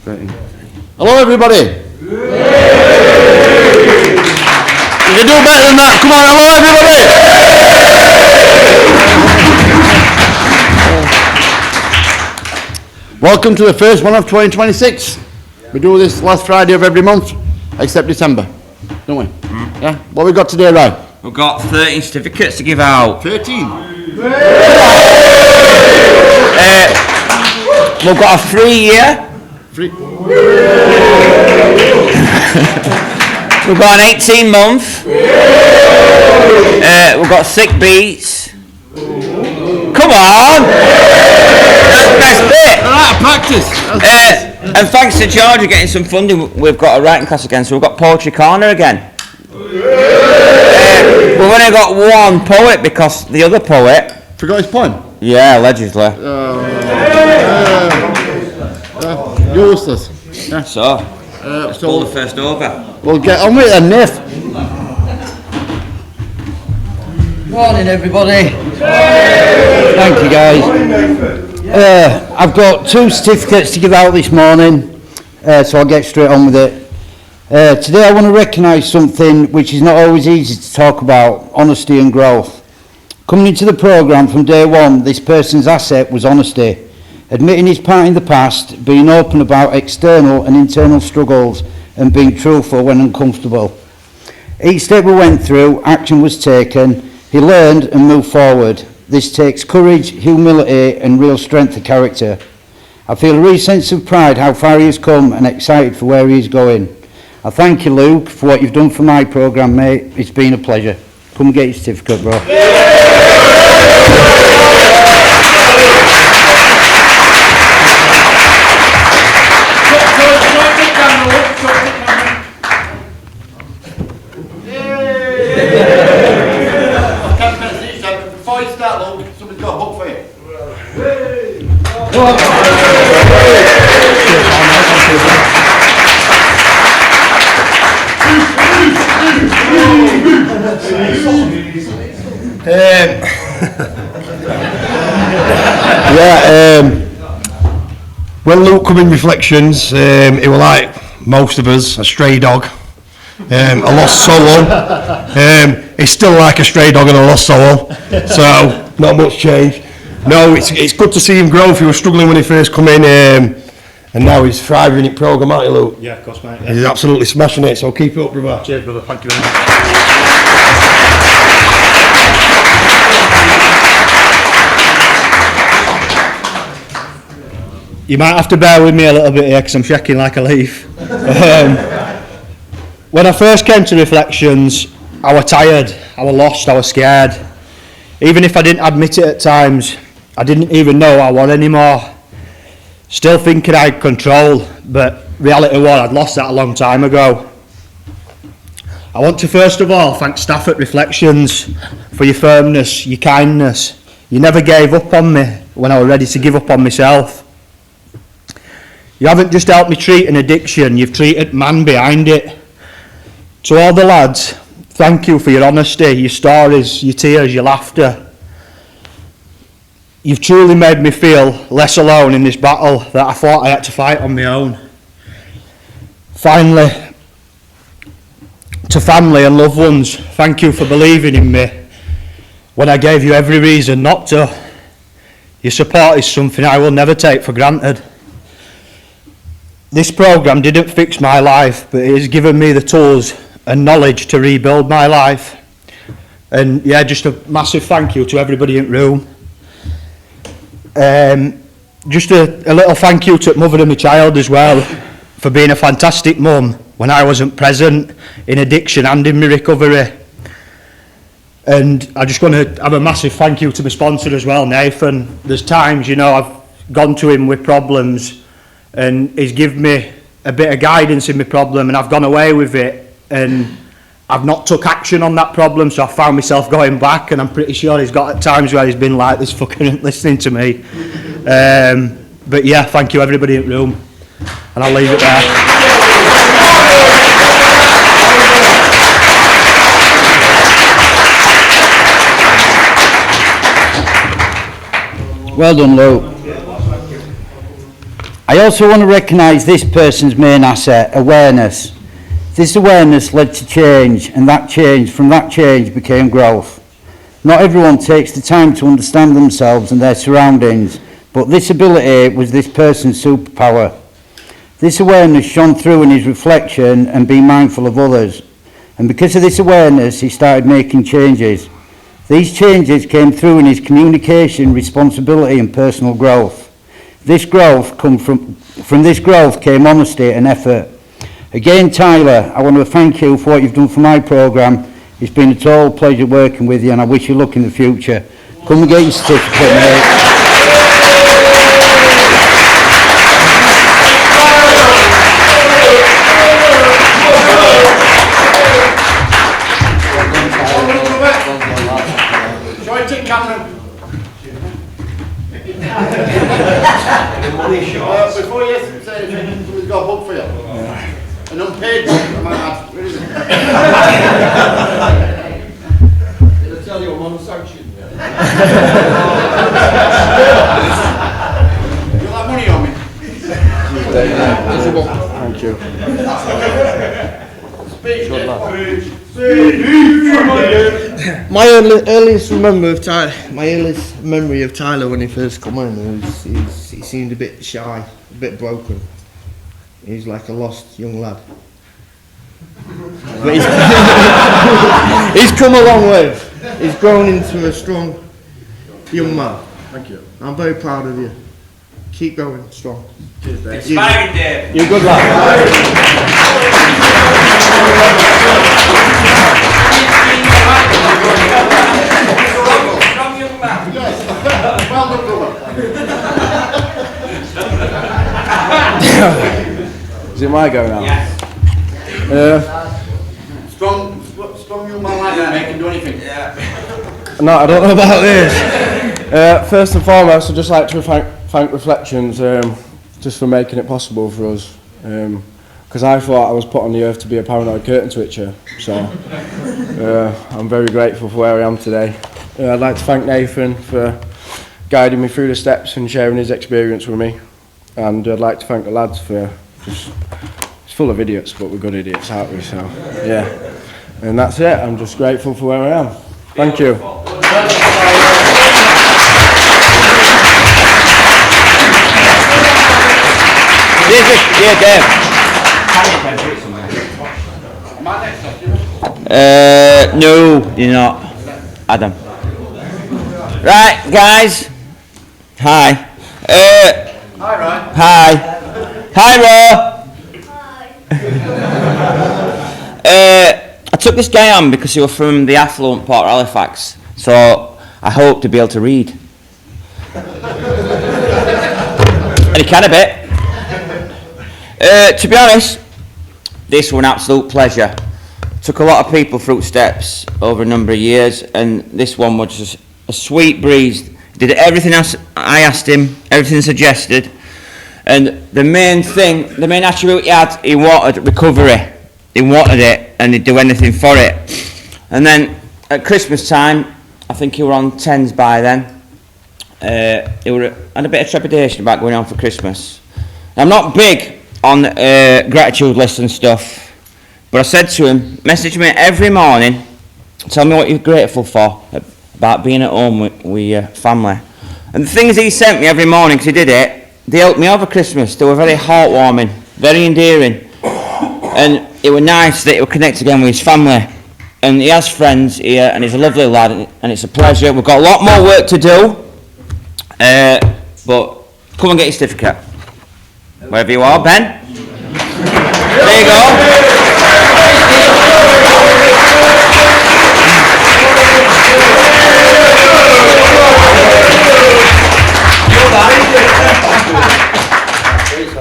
Hello, everybody. You can do better than that. Come on, hello, everybody. Welcome to the first one of 2026. We do this last Friday of every month, except December, don't we? Yeah. What we got today, Ryan? We've got 13 certificates to give out. 13. We've got a 3-year. We've got an 18-month. We've got 6 beats. Come on! That's the best bit. Alright, practice. And thanks to George for getting some funding, we've got a writing class again, so we've got Poetry Corner again. We've only got one poet because the other poet forgot his poem? Yeah, allegedly. Useless. Yeah. So pull the first over. We'll get on with it then, Niff. Morning, everybody. Thank you, guys. I've got 2 certificates to give out this morning, so I'll get straight on with it. Today I want to recognise something which is not always easy to talk about: honesty and growth. Coming into the programme from day one, this person's asset was honesty, admitting his part in the past, being open about external and internal struggles, and being truthful when uncomfortable. Each step we went through, action was taken, he learned and moved forward. This takes courage, humility and real strength of character. I feel a real sense of pride how far he has come and excited for where he is going. I thank you, Luke, for what you've done for my programme, mate. It's been a pleasure. Come and get your certificate, bro. Before you start, Luke, somebody's got a book for you. When Luke come in Reflections, he was like most of us, a stray dog, a lost soul. He's still like a stray dog and a lost soul, so not much change. No, it's good to see him grow. He was struggling when he first come in, and now he's thriving in the programme, aren't you, Luke? Yeah, of course, mate. Yeah. He's absolutely smashing it, so keep it up, brother. Cheers, brother. Thank you very much. You might have to bear with me a little bit here because I'm shaking like a leaf. When I first came to Reflections, I was tired, I was lost, I was scared. Even if I didn't admit it at times, I didn't even know I was anymore. Still thinking I had control, but reality was I'd lost that a long time ago. I want to first of all thank staff at Reflections for your firmness, your kindness. You never gave up on me when I was ready to give up on myself. You haven't just helped me treat an addiction, you've treated man behind it. To all the lads, thank you for your honesty, your stories, your tears, your laughter. You've truly made me feel less alone in this battle that I thought I had to fight on my own. Finally, to family and loved ones, thank you for believing in me when I gave you every reason not to. Your support is something I will never take for granted. This programme didn't fix my life, but it has given me the tools and knowledge to rebuild my life. And yeah, just a massive thank you to everybody in the room. Just a little thank you to mother of my child as well, for being a fantastic mum when I wasn't present in addiction and in my recovery. And I just want to have a massive thank you to my sponsor as well, Nathan. There's times, you know, I've gone to him with problems and he's given me a bit of guidance in my problem and I've gone away with it and I've not took action on that problem, so I found myself going back, and I'm pretty sure he's got at times where he's been like, this fucking listening to me. But yeah, thank you everybody in the room, and I'll leave it there. Well done, Luke. I also want to recognise this person's main asset, awareness. This awareness led to change, and from that change became growth. Not everyone takes the time to understand themselves and their surroundings, but this ability was this person's superpower. This awareness shone through in his reflection and being mindful of others. And because of this awareness, he started making changes. These changes came through in his communication, responsibility and personal growth. From this growth came honesty and effort. Again, Tyler, I want to thank you for what you've done for my programme. It's been a total pleasure working with you, and I wish you luck in the future. Come and get your certificate, mate. Before you say anything, we've got a book for you. An unpaid book, I might add. Where is it? Did I tell you I'm on sanction? You'll have money on me. There's a book. Thank you. My earliest memory of Tyler when he first come in was he seemed a bit shy, a bit broken. He's like a lost young lad. But he's come a long way. He's grown into a strong young man. Thank you. I'm very proud of you. Keep going strong. Inspiring, Dave. You're a good lad. Strong young man. Well done, brother. Is it my go now? Yes. Strong young man like that, can do anything. Yeah. No, I don't know about this. First and foremost, I'd just like to thank Reflections just for making it possible for us. Because I thought I was put on the earth to be a paranoid curtain twitcher. So I'm very grateful for where I am today. I'd like to thank Nathan for guiding me through the steps and sharing his experience with me. And I'd like to thank the lads for just, it's full of idiots, but we're good idiots, aren't we? So, yeah. And that's it. I'm just grateful for where I am. Thank you. Yeah, Dave. No, you're not. Adam. Right, guys. Hi. Hi, Ryan. Hi. Hi, Ro. I took this guy on because he was from the affluent Port Halifax, so I hope to be able to read. And he can a bit. To be honest, this was an absolute pleasure. Took a lot of people through steps over a number of years, and this one was just a sweet breeze. Did everything else I asked him, everything suggested, and the main attribute he wanted recovery. He wanted it, and he'd do anything for it. And then at Christmas time, I think he were on 10s by then. He had a bit of trepidation about going on for Christmas. I'm not big on gratitude lists and stuff, but I said to him, message me every morning, tell me what you're grateful for about being at home with your family. And the things he sent me every morning, because he did it, they helped me over Christmas. They were very heartwarming, very endearing, and it was nice that he would connect again with his family. And he has friends here, and he's a lovely lad, and it's a pleasure. We've got a lot more work to do, but come and get your certificate. Wherever you are, Ben. There you go.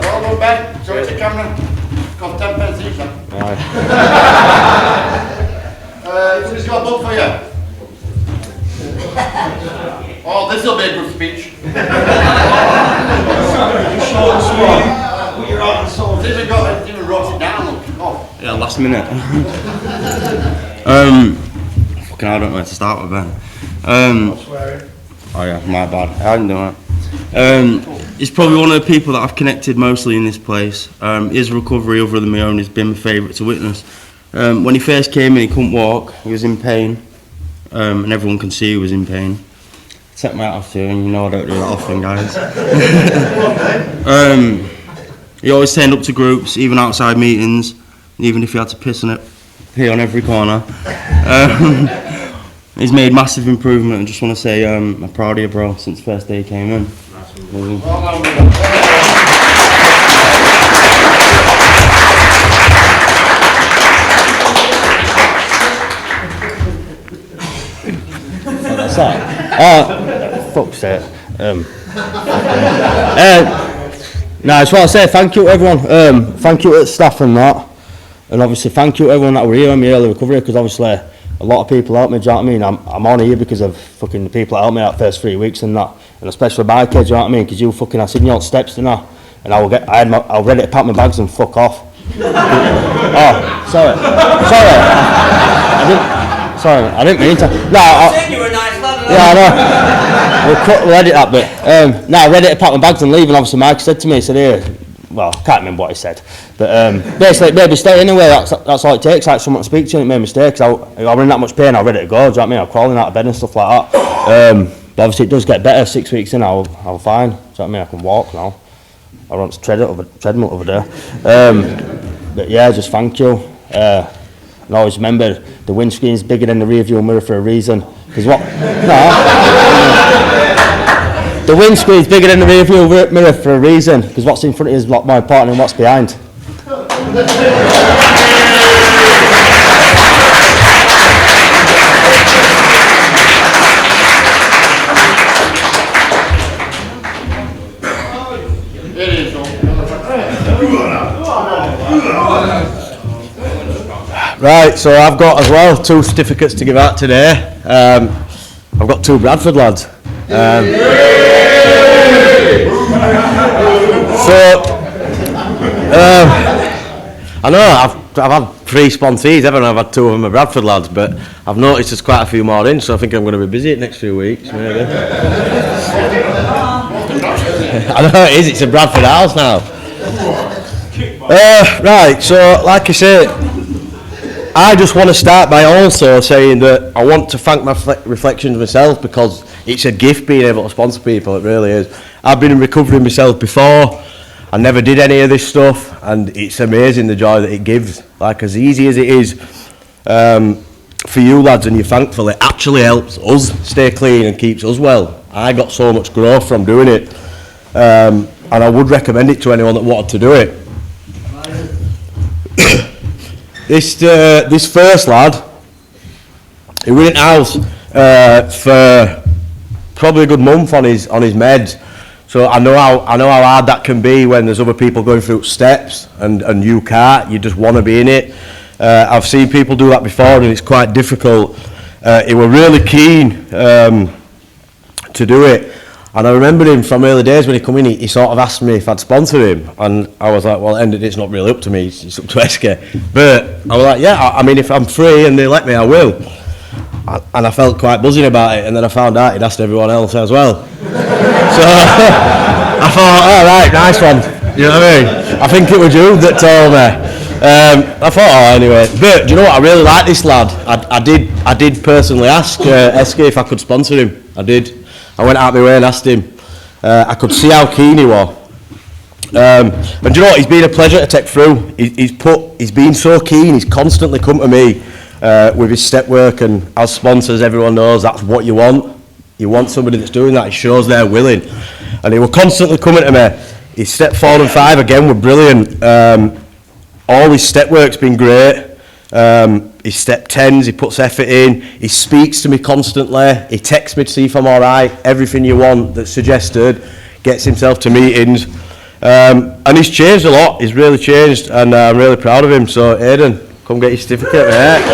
Well done, Ben. Show it to camera. Cost 10 pence each, then. Who's got a book for you? Oh, this will be a good speech. Even wrote it down. Oh. Yeah, last minute. Fucking I don't know where to start with Ben. Oh yeah, my bad. I didn't do it. he's probably one of the people that I've connected mostly in this place. His recovery, other than my own, has been my favourite to witness. When he first came in, he couldn't walk, he was in pain, and everyone can see he was in pain. I take my hat off to him, you know I don't do that often, guys. He always turned up to groups, even outside meetings, even if he had to pee on every corner. He's made massive improvement, and just want to say I'm proud of you, bro, since the first day he came in. Fuck's sake. No, I just want to say thank you to everyone. Thank you to the staff and that. And obviously thank you to everyone that were here on my early recovery, because obviously a lot of people helped me, do you know what I mean? I'm on here because of fucking the people that helped me that first 3 weeks and that. And especially my kids, do you know what I mean? Because you fucking, I seen you on steps and that. And I was ready to pack my bags and fuck off. Oh, sorry. I didn't mean to. No, You were a nice lad. yeah, I know. We'll edit that bit. No, I ready to pack my bags and leave, and obviously Mike said to me, he said, here, well, I can't remember what he said, but basically, maybe stay anyway, that's all it takes, like someone to speak to, and it made me stay, because I was in that much pain, I was ready to go, do you know what I mean? I was crawling out of bed and stuff like that. But obviously it does get better, 6 weeks in, I'm fine, do you know what I mean? I can walk now. I run treadmill over there. But yeah, just thank you. And always remember, the windscreen's bigger than the rear view mirror for a reason. Because what? No. The windscreen's bigger than the rear view mirror for a reason. Because what's in front of you is a lot more important than what's behind. Right, so I've got as well 2 certificates to give out today. I've got 2 Bradford lads. I know I've had 3 sponsees, haven't I? I've had 2 of them are Bradford lads, but I've noticed there's quite a few more in, so I think I'm going to be busy the next few weeks, maybe. I know it is, it's a Bradford house now. Right, so like I say, I just want to start by also saying that I want to thank my Reflections myself, because it's a gift being able to sponsor people, it really is. I've been in recovery myself before, I never did any of this stuff, and it's amazing the joy that it gives. Like, as easy as it is for you lads and you thankful, it actually helps us stay clean and keeps us well. I got so much growth from doing it, and I would recommend it to anyone that wanted to do it. This first lad, he was in house for probably a good month on his meds, so I know how hard that can be when there's other people going through steps and you can't. You just want to be in it. I've seen people do that before, and it's quite difficult. He was really keen to do it. And I remember him from early days when he come in, he sort of asked me if I'd sponsor him, and I was like, well, it's not really up to me, it's up to SK. But I was like, yeah, I mean, if I'm free and they let me, I will. And I felt quite buzzing about it, and then I found out he'd asked everyone else as well. So I thought, all right, nice one. You know what I mean? I think it was you that told me. I thought, oh, anyway. But do you know what? I really like this lad. I did personally ask SK if I could sponsor him. I did. I went out of my way and asked him. I could see how keen he was. And do you know what? He's been a pleasure to take through. He's been so keen. He's constantly come to me with his step work, and as sponsors, everyone knows that's what you want. You want somebody that's doing that. It shows they're willing. And he was constantly coming to me. His step 4 and 5 again were brilliant. All his step work's been great. His step 10s, he puts effort in, he speaks to me constantly, he texts me to see if I'm alright, everything you want that's suggested, gets himself to meetings, and he's changed a lot, he's really changed, and I'm really proud of him. So Aidan, come get your certificate, mate.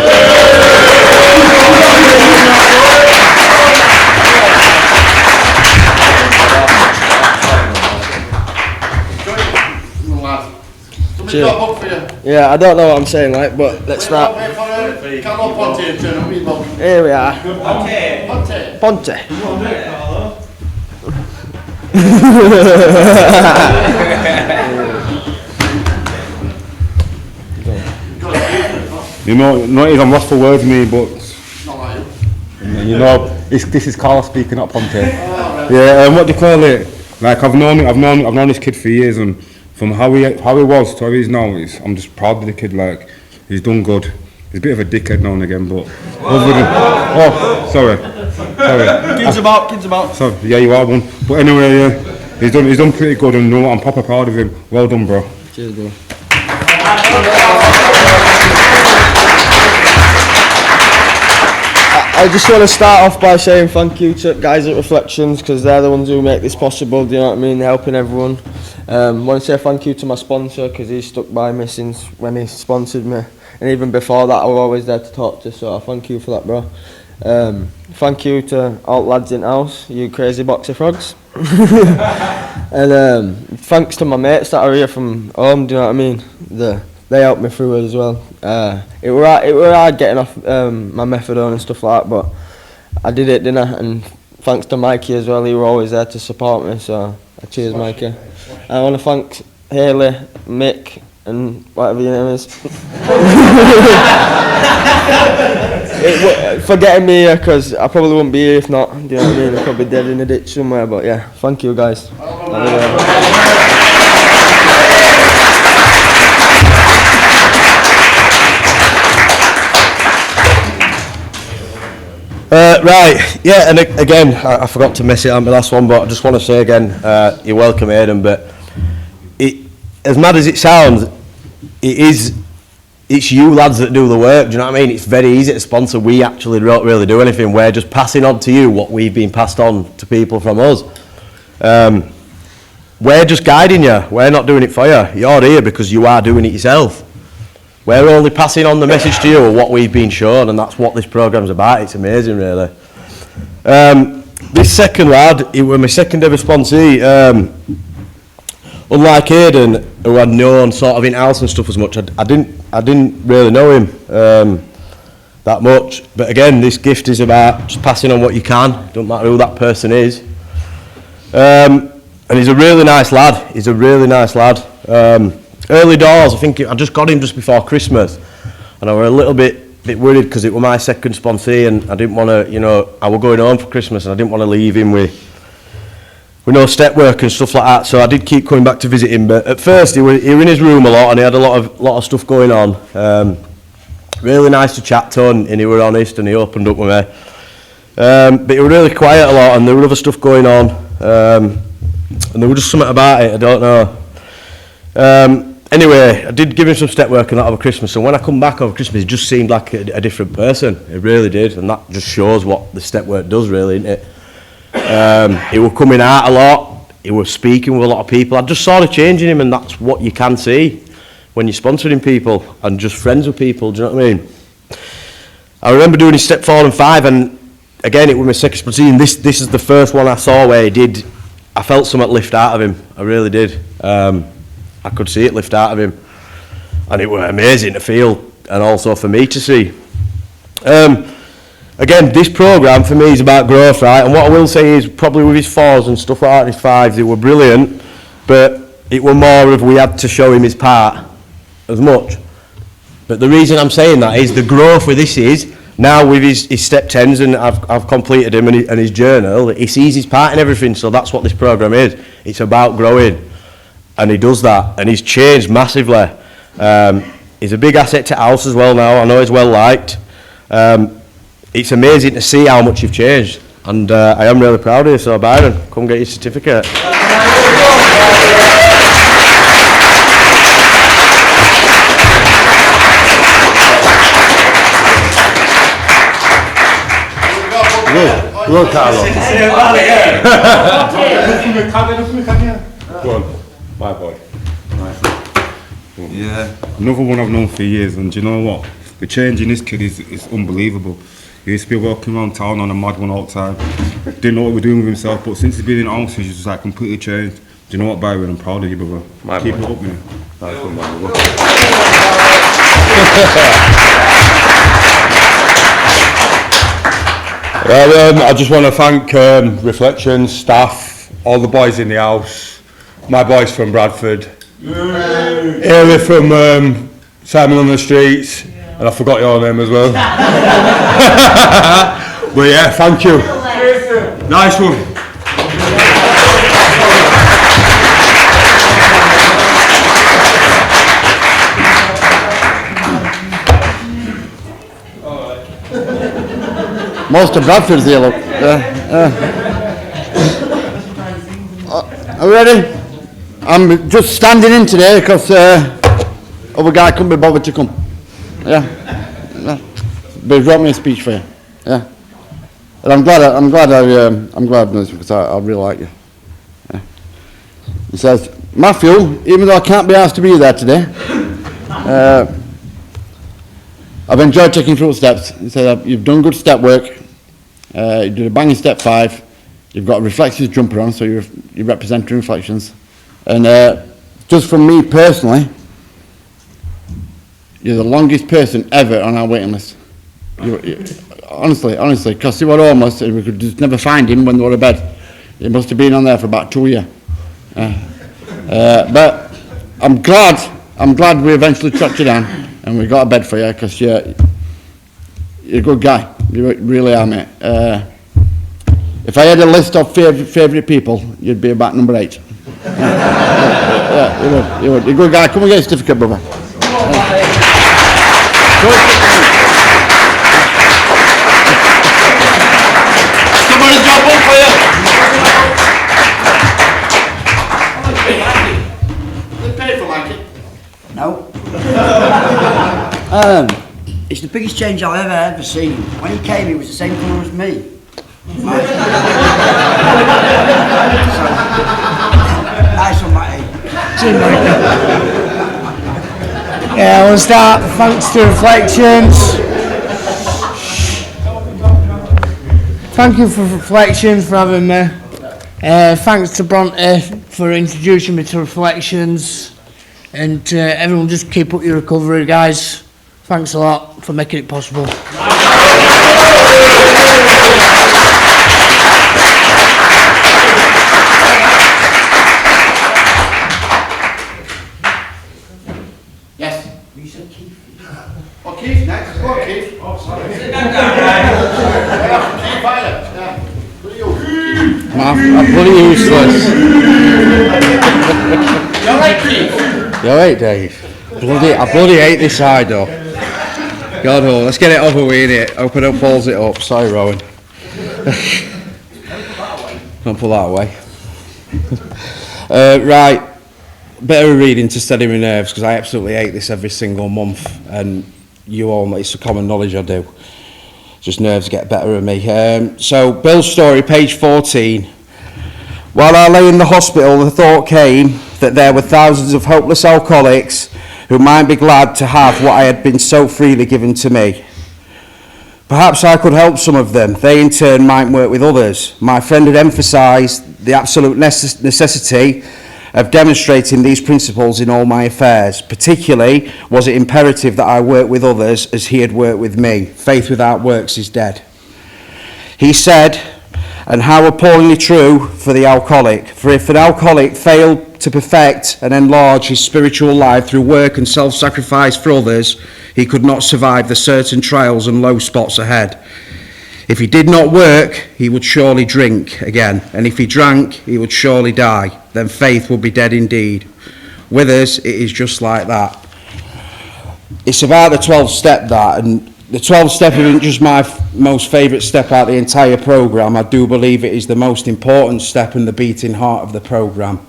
Yeah, I don't know what I'm saying, like, but let's start. Here we are. Ponte. You know, I'm lost for words, me, but you know, this is Carl speaking up, Ponte. Yeah, what do you call it? Like I've known this kid for years, and from how he was to how he is now, I'm just proud of the kid. Like he's done good. He's a bit of a dickhead now and again, but other than sorry. Kids about. Sorry, yeah, you are one. But anyway, yeah, he's done pretty good, and you know what, I'm proper proud of him. Well done, bro. Cheers, bro. I just want to start off by saying thank you to guys at Reflections, because they're the ones who make this possible, do you know what I mean, helping everyone. I want to say thank you to my sponsor, because he stuck by me since when he sponsored me, and even before that I was always there to talk to, so I thank you for that, bro. Thank you to all lads in house, you crazy boxer frogs. And thanks to my mates that are here from home, do you know what I mean, they helped me through it as well. It were hard getting off my methadone and stuff like that, but I did it, didn't I? And thanks to Mikey as well, he were always there to support me, so cheers Mikey. I want to thank Haley, Mick and whatever your name is for getting me here, because I probably wouldn't be here if not, do you know what I mean? I'd probably be dead in a ditch somewhere, but yeah, thank you guys. Right, yeah, and again, I forgot to mess it on my last one, but I just want to say again, you're welcome, Aidan, but as mad as it sounds, it's you lads that do the work, do you know what I mean? It's very easy to sponsor, we actually don't really do anything, we're just passing on to you what we've been passed on to people from us. We're just guiding you, we're not doing it for you, you're here because you are doing it yourself. We're only passing on the message to you of what we've been shown, and that's what this programme's about. It's amazing, really. This second lad, he was my second ever sponsee. Unlike Aidan, who I'd known sort of in-house and stuff as much, I didn't really know him that much. But again, this gift is about just passing on what you can. Don't matter who that person is. And he's a really nice lad. He's a really nice lad. Early doors, I think I just got him just before Christmas, and I was a little bit worried because it was my second sponsee, and I didn't want to, you know, I was going home for Christmas, and I didn't want to leave him with no step work and stuff like that. So I did keep coming back to visit him. But at first, he was in his room a lot, and he had a lot of stuff going on. Really nice to chat to, and he was honest, and he opened up with me. But he was really quiet a lot, and there was other stuff going on, and there was just something about it. I don't know. Anyway, I did give him some step work and that over Christmas, and when I come back over Christmas, he just seemed like a different person. It really did, and that just shows what the step work does, really, isn't it? He was coming out a lot, he was speaking with a lot of people. I just saw the change in him, and that's what you can see when you're sponsoring people and just friends with people, do you know what I mean? I remember doing his step 4 and 5, and again, it was my second sponsee, and this is the first one I saw where I felt something lift out of him, I really did. I could see it lift out of him, and it was amazing to feel, and also for me to see. Again, this programme for me is about growth, right? And what I will say is, probably with his 4s and stuff like that, his 5s, they were brilliant, but it were more of we had to show him his part as much. But the reason I'm saying that is the growth with this is, now with his step 10s, and I've completed him and his journal, he sees his part in everything, so that's what this programme is. It's about growing. And he does that, and he's changed massively. He's a big asset to house as well now. I know he's well liked. It's amazing to see how much you've changed, and I am really proud of you. So Byron, come get your certificate. Look, Carlo. Go on. My boy. Nice. Yeah. Another one I've known for years, and do you know what? The change in this kid is unbelievable. He used to be walking around town on a mad one all the time. Didn't know what he was doing with himself, but since he's been in house, he's just like completely changed. Do you know what, Byron? I'm proud of you, brother. Keep it up, man. Nice one, man. Well, I just want to thank Reflections, staff, all the boys in the house, my boys from Bradford, Ailey from Simon on the Streets, and I forgot your name as well. But yeah, thank you. Nice one. Most of Bradford's here, look. Are we ready? I'm just standing in today because other guy couldn't be bothered to come. Yeah. But he wrote me a speech for you. Yeah. And I'm glad I've done this because I really like you. Yeah. He says, Matthew, even though I can't be asked to be there today, I've enjoyed taking fruit steps. He said, you've done good step work. You did a banging step 5. You've got a reflections jumper on, so you're representing reflections. And just from me personally, you're the longest person ever on our waiting list. Honestly, because he was homeless and we could just never find him when they were in bed. He must have been on there for about 2 years. But I'm glad we eventually tracked you down and we got a bed for you because you're a good guy. You really are, mate. If I had a list of favourite people, you'd be about number 8. Yeah, you would. You're a good guy. Come and get a certificate, brother. Somebody's got one for you. They paid for Mikey. No. It's the biggest change I've ever seen. When he came, he was the same colour as me. Nice one, Matty. Yeah, we'll start. Thanks to Reflections. Thank you for Reflections for having me. Thanks to Bronte for introducing me to Reflections. And everyone, just keep up your recovery, guys. Thanks a lot for making it possible. Yes. You said Keith. Oh, Keith next. Go on, Keith. Oh, sorry. Keith Violet. Yeah. I'm bloody useless. You're right, Keith. You're right, Dave. I bloody hate this side though. God, oh, let's get it over with it. Open up, balls it up. Sorry, Rowan. Don't pull that away. Right. Bit of a reading to steady my nerves because I absolutely hate this every single month, and you all, it's a common knowledge I do. Just nerves get better of me. So, Bill's story, page 14. While I lay in the hospital, the thought came that there were thousands of hopeless alcoholics who might be glad to have what I had been so freely given to me. Perhaps I could help some of them. They in turn might work with others. My friend had emphasised the absolute necessity of demonstrating these principles in all my affairs. Particularly was it imperative that I work with others as he had worked with me. Faith without works is dead. He said, and how appallingly true for the alcoholic. For if an alcoholic failed to perfect and enlarge his spiritual life through work and self-sacrifice for others, he could not survive the certain trials and low spots ahead. If he did not work, he would surely drink again, and if he drank, he would surely die. Then faith would be dead indeed. With us, it is just like that. It's about the 12th step, that, and the 12th step isn't just my most favourite step out of the entire programme. I do believe it is the most important step and the beating heart of the programme.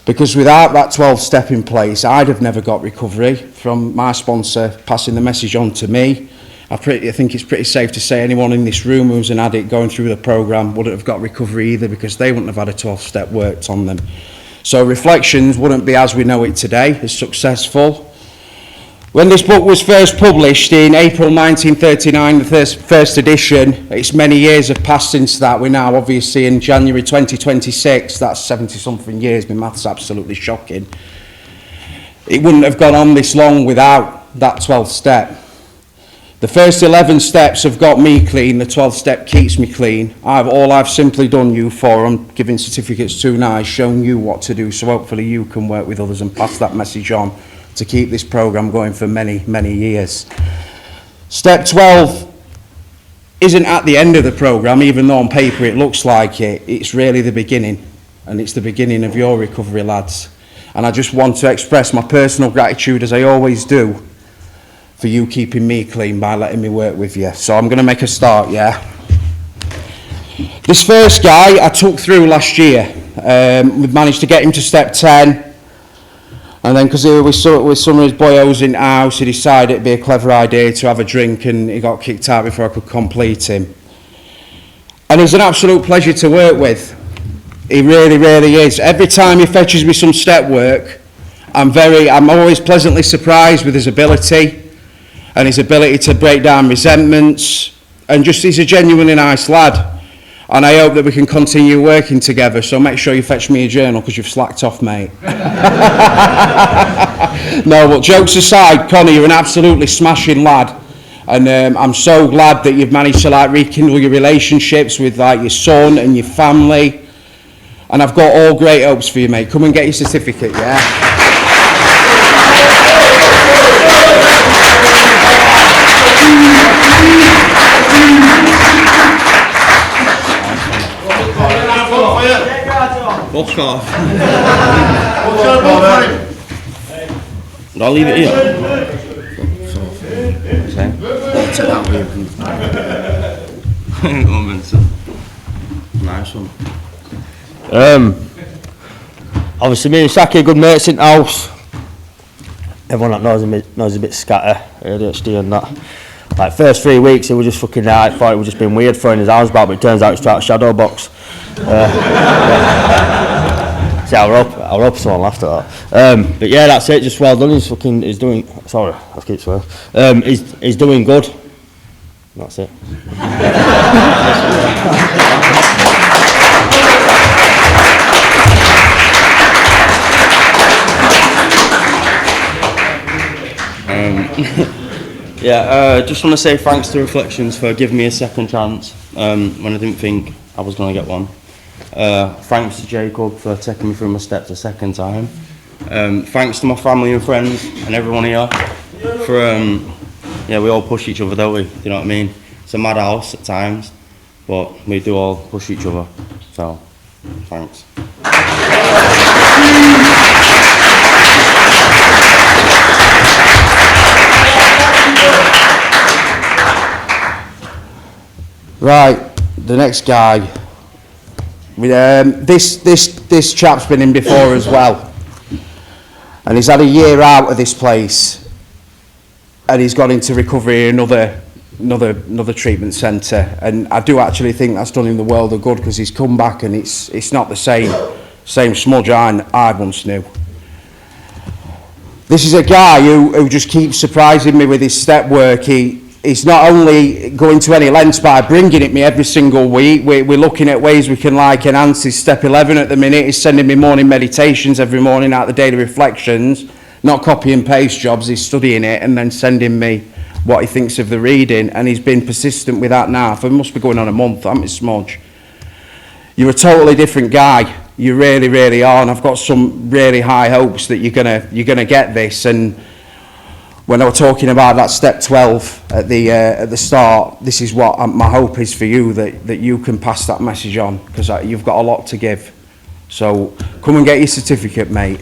Because without that 12th step in place, I'd have never got recovery from my sponsor passing the message on to me. I think it's pretty safe to say anyone in this room who's an addict going through the programme wouldn't have got recovery either, because they wouldn't have had a 12th step worked on them. So Reflections wouldn't be as we know it today, as successful. When this book was first published in April 1939, the first edition, it's many years have passed since that. We're now obviously in January 2026, that's 70-something years. My math's absolutely shocking. It wouldn't have gone on this long without that 12th step. The first 11 steps have got me clean, the 12th step keeps me clean. All I've simply done you for, I'm giving certificates to now, is shown you what to do, so hopefully you can work with others and pass that message on to keep this programme going for many, many years. Step 12 isn't at the end of the programme, even though on paper it looks like it. It's really the beginning, and it's the beginning of your recovery, lads. And I just want to express my personal gratitude, as I always do, for you keeping me clean by letting me work with you. So I'm going to make a start, yeah? This first guy I took through last year. We've managed to get him to step 10. And then because he was with some of his boyos in the house, he decided it'd be a clever idea to have a drink, and he got kicked out before I could complete him. And he's an absolute pleasure to work with. He really, really is. Every time he fetches me some step work, I'm always pleasantly surprised with his ability and his ability to break down resentments, and just he's a genuinely nice lad. And I hope that we can continue working together, so make sure you fetch me a journal because you've slacked off, mate. No, but jokes aside, Connie, you're an absolutely smashing lad. And I'm so glad that you've managed to rekindle your relationships with your son and your family. And I've got all great hopes for you, mate. Come and get your certificate, yeah? Fuck off. I'll leave it here. Nice one. Obviously me and Saki are good mates in the house. Everyone that knows a bit scatter, ADHD and that. Like first 3 weeks it was just fucking I thought it was just being weird throwing his arms back, but it turns out it's straight shadow box. See, I were up someone laughed at that. But yeah, that's it, just well done. He's doing, sorry, I keep swearing. He's doing good. That's it. Just want to say thanks to Reflections for giving me a second chance when I didn't think I was going to get one. Thanks to Jacob for taking me through my steps a second time. Thanks to my family and friends and everyone here for, we all push each other, don't we? You know what I mean? It's a mad house at times, but we do all push each other. So, thanks. Right, the next guy. This chap's been in before as well, and he's had a year out of this place, and he's gone into recovery in another treatment centre, and I do actually think that's done him the world of good, because he's come back and it's not the same smudge I once knew. This is a guy who just keeps surprising me with his step work. He's not only going to any lengths by bringing it me every single week. We're looking at ways we can enhance his step 11 at the minute. He's sending me morning meditations every morning out the daily reflections, not copy and paste jobs. He's studying it and then sending me what he thinks of the reading, and he's been persistent with that now for, must be going on a month, haven't you, Smudge? You're a totally different guy. You really, really are, and I've got some really high hopes that you're gonna get this. And when I was talking about that step 12 at the start, this is what my hope is for you, that you can pass that message on, because you've got a lot to give. So come and get your certificate, mate.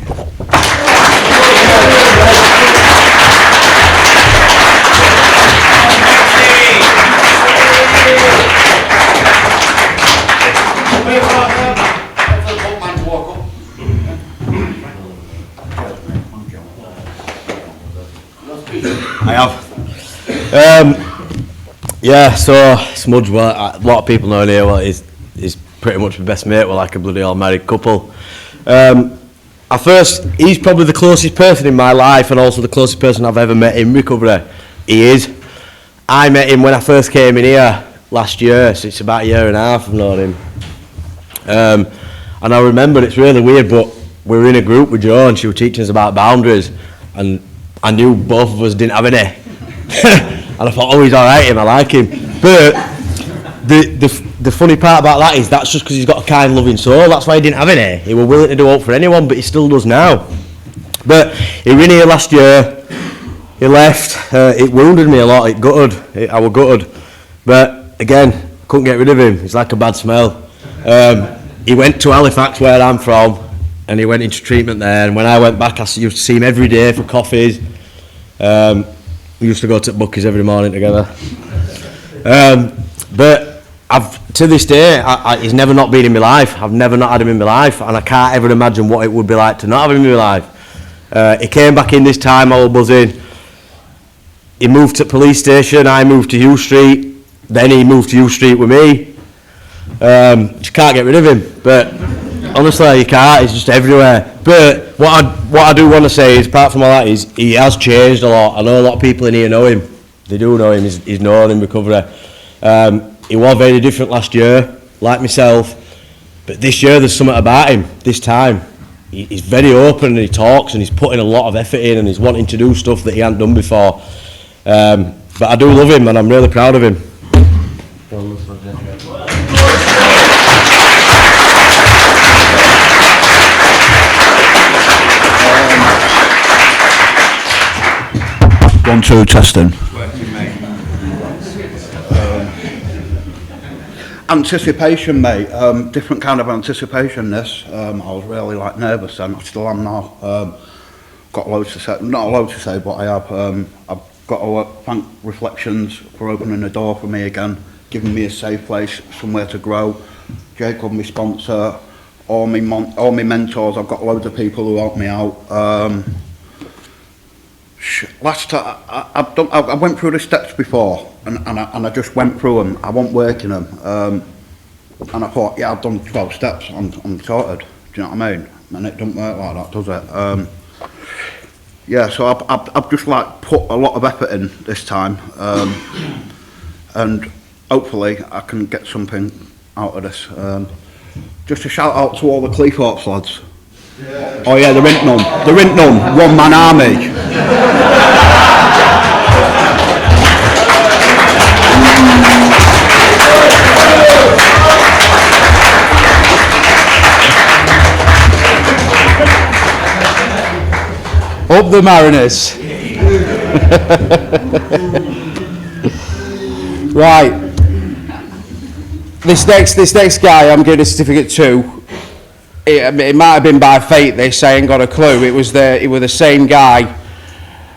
I have. So Smudge, well, a lot of people know here, well, he's pretty much my best mate. We're like a bloody all married couple. He's probably the closest person in my life, and also the closest person I've ever met in recovery. He is. I met him when I first came in here last year, so it's about a year and a half I've known him. And I remember, it's really weird, but we were in a group with Jo, and she was teaching us about boundaries, and I knew both of us didn't have any. And I thought, oh, he's all right, him, I like him. But the funny part about that is that's just because he's got a kind, loving soul. That's why he didn't have any. He was willing to do out for anyone, but he still does now. But he was in here last year. He left. It wounded me a lot. It gutted. I was gutted. But again, couldn't get rid of him. It's like a bad smell. He went to Halifax, where I'm from, and he went into treatment there. And when I went back, I used to see him every day for coffees. We used to go to Bucky's every morning together. But to this day, he's never not been in my life. I've never not had him in my life, and I can't ever imagine what it would be like to not have him in my life. He came back in this time, all buzzing. He moved to police station, I moved to U Street, then he moved to U Street with me. Just can't get rid of him, but honestly you can't, he's just everywhere. But what I do want to say is, apart from all that, is he has changed a lot. I know a lot of people in here know him. They do know him, he's known in recovery. He was very different last year, like myself, but this year there's something about him, this time. He's very open and he talks and he's putting a lot of effort in and he's wanting to do stuff that he hadn't done before. But I do love him and I'm really proud of him. One, two, testing. Anticipation, mate. Different kind of anticipation. This. I was really nervous, and I still am now. Got loads to say. Not a lot to say, but I have. I've got to thank Reflections for opening the door for me again, giving me a safe place, somewhere to grow. Jacob, my sponsor, all my mentors. I've got loads of people who helped me out. Last time I went through the steps before, and I just went through them. I wasn't working them, and I thought, yeah, I've done 12 steps. I'm sorted. Do you know what I mean? And it doesn't work like that, does it? Yeah, so I've just put a lot of effort in this time, and hopefully I can get something out of this. Just a shout out to all the Cleethorpes lads. Yeah. Oh yeah, there ain't none. There ain't none. One man army. Up the Mariners. Right. This next guy I'm giving a certificate to. It might have been by fate, this, I ain't got a clue. It was the same guy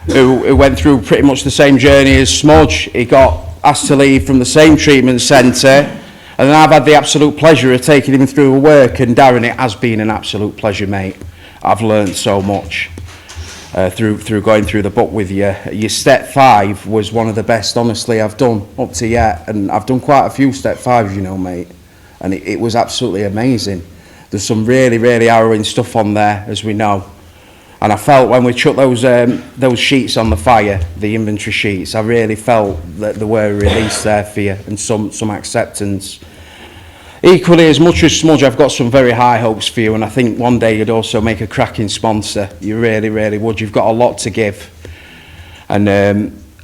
who went through pretty much the same journey as Smudge. He got asked to leave from the same treatment centre, and then I've had the absolute pleasure of taking him through work, and Darren, it has been an absolute pleasure, mate. I've learned so much through going through the book with you. Your step 5 was one of the best, honestly, I've done up to yet, and I've done quite a few step 5s, you know, mate, and it was absolutely amazing. There's some really, really harrowing stuff on there, as we know. And I felt when we chucked those sheets on the fire, the inventory sheets, I really felt that there were a release there for you and some acceptance. Equally, as much as Smudge, I've got some very high hopes for you, and I think one day you'd also make a cracking sponsor. You really, really would. You've got a lot to give. And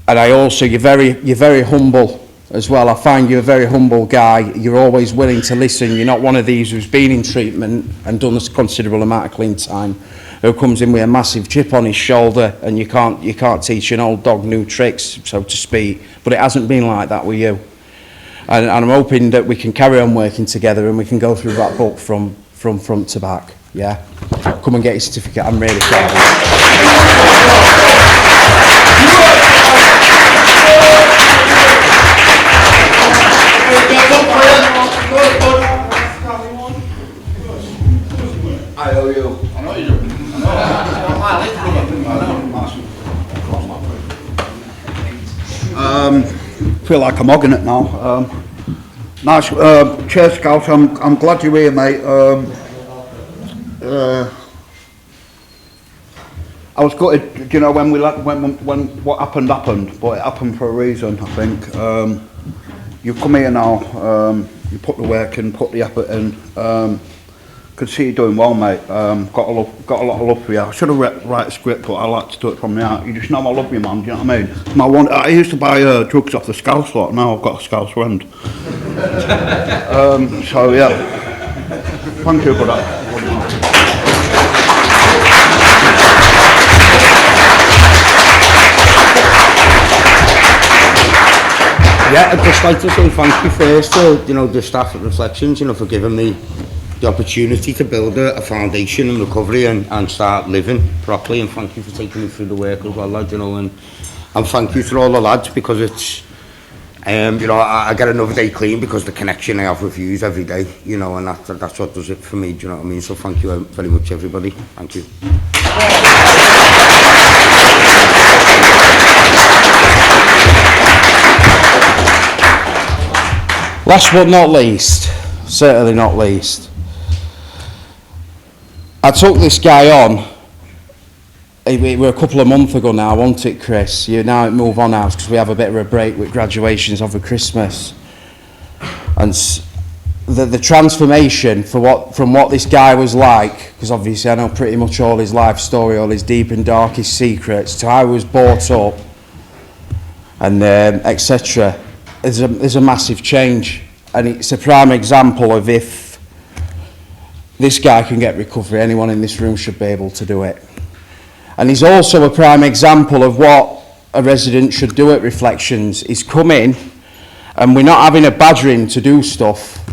I also, you're very humble as well. I find you're a very humble guy. You're always willing to listen. You're not one of these who's been in treatment and done a considerable amount of clean time, who comes in with a massive chip on his shoulder, and you can't teach an old dog new tricks, so to speak. But it hasn't been like that with you. And I'm hoping that we can carry on working together and we can go through that book from front to back. Yeah? Come and get your certificate. I'm really proud of you. I owe you. I know you do. Feel like I'm hogging it now. Nice. Cheers, Scout. I'm glad you're here, mate. I was gutted, you know, when what happened, but it happened for a reason, I think. You've come here now. You put the work in, put the effort in. Could see you doing well, mate. Got a lot of love for you. I should have write a script, but I like to do it from the heart. You just know I love you, man. Do you know what I mean? I used to buy drugs off the Scouse lot. Now I've got a Scouse friend. So yeah, thank you for that. Yeah, I'd just like to say thank you first to, the staff at Reflections, for giving me the opportunity to build a foundation in recovery and start living properly, and thank you for taking me through the work as well, lad, and thank you to all the lads, because it's, I get another day clean because the connection I have with you every day, and that's what does it for me, do you know what I mean? So thank you very much, everybody. Thank you. Last but not least, certainly not least, I took this guy on, it were a couple of months ago now, wasn't it, Chris? You now move on now because we have a bit of a break with graduations over Christmas. And the transformation from what this guy was like, because obviously I know pretty much all his life story, all his deep and darkest secrets, to how he was brought up, and etc. There's a massive change, and it's a prime example of if this guy can get recovery, anyone in this room should be able to do it. And he's also a prime example of what a resident should do at Reflections. He's come in, and we're not having a badger him to do stuff.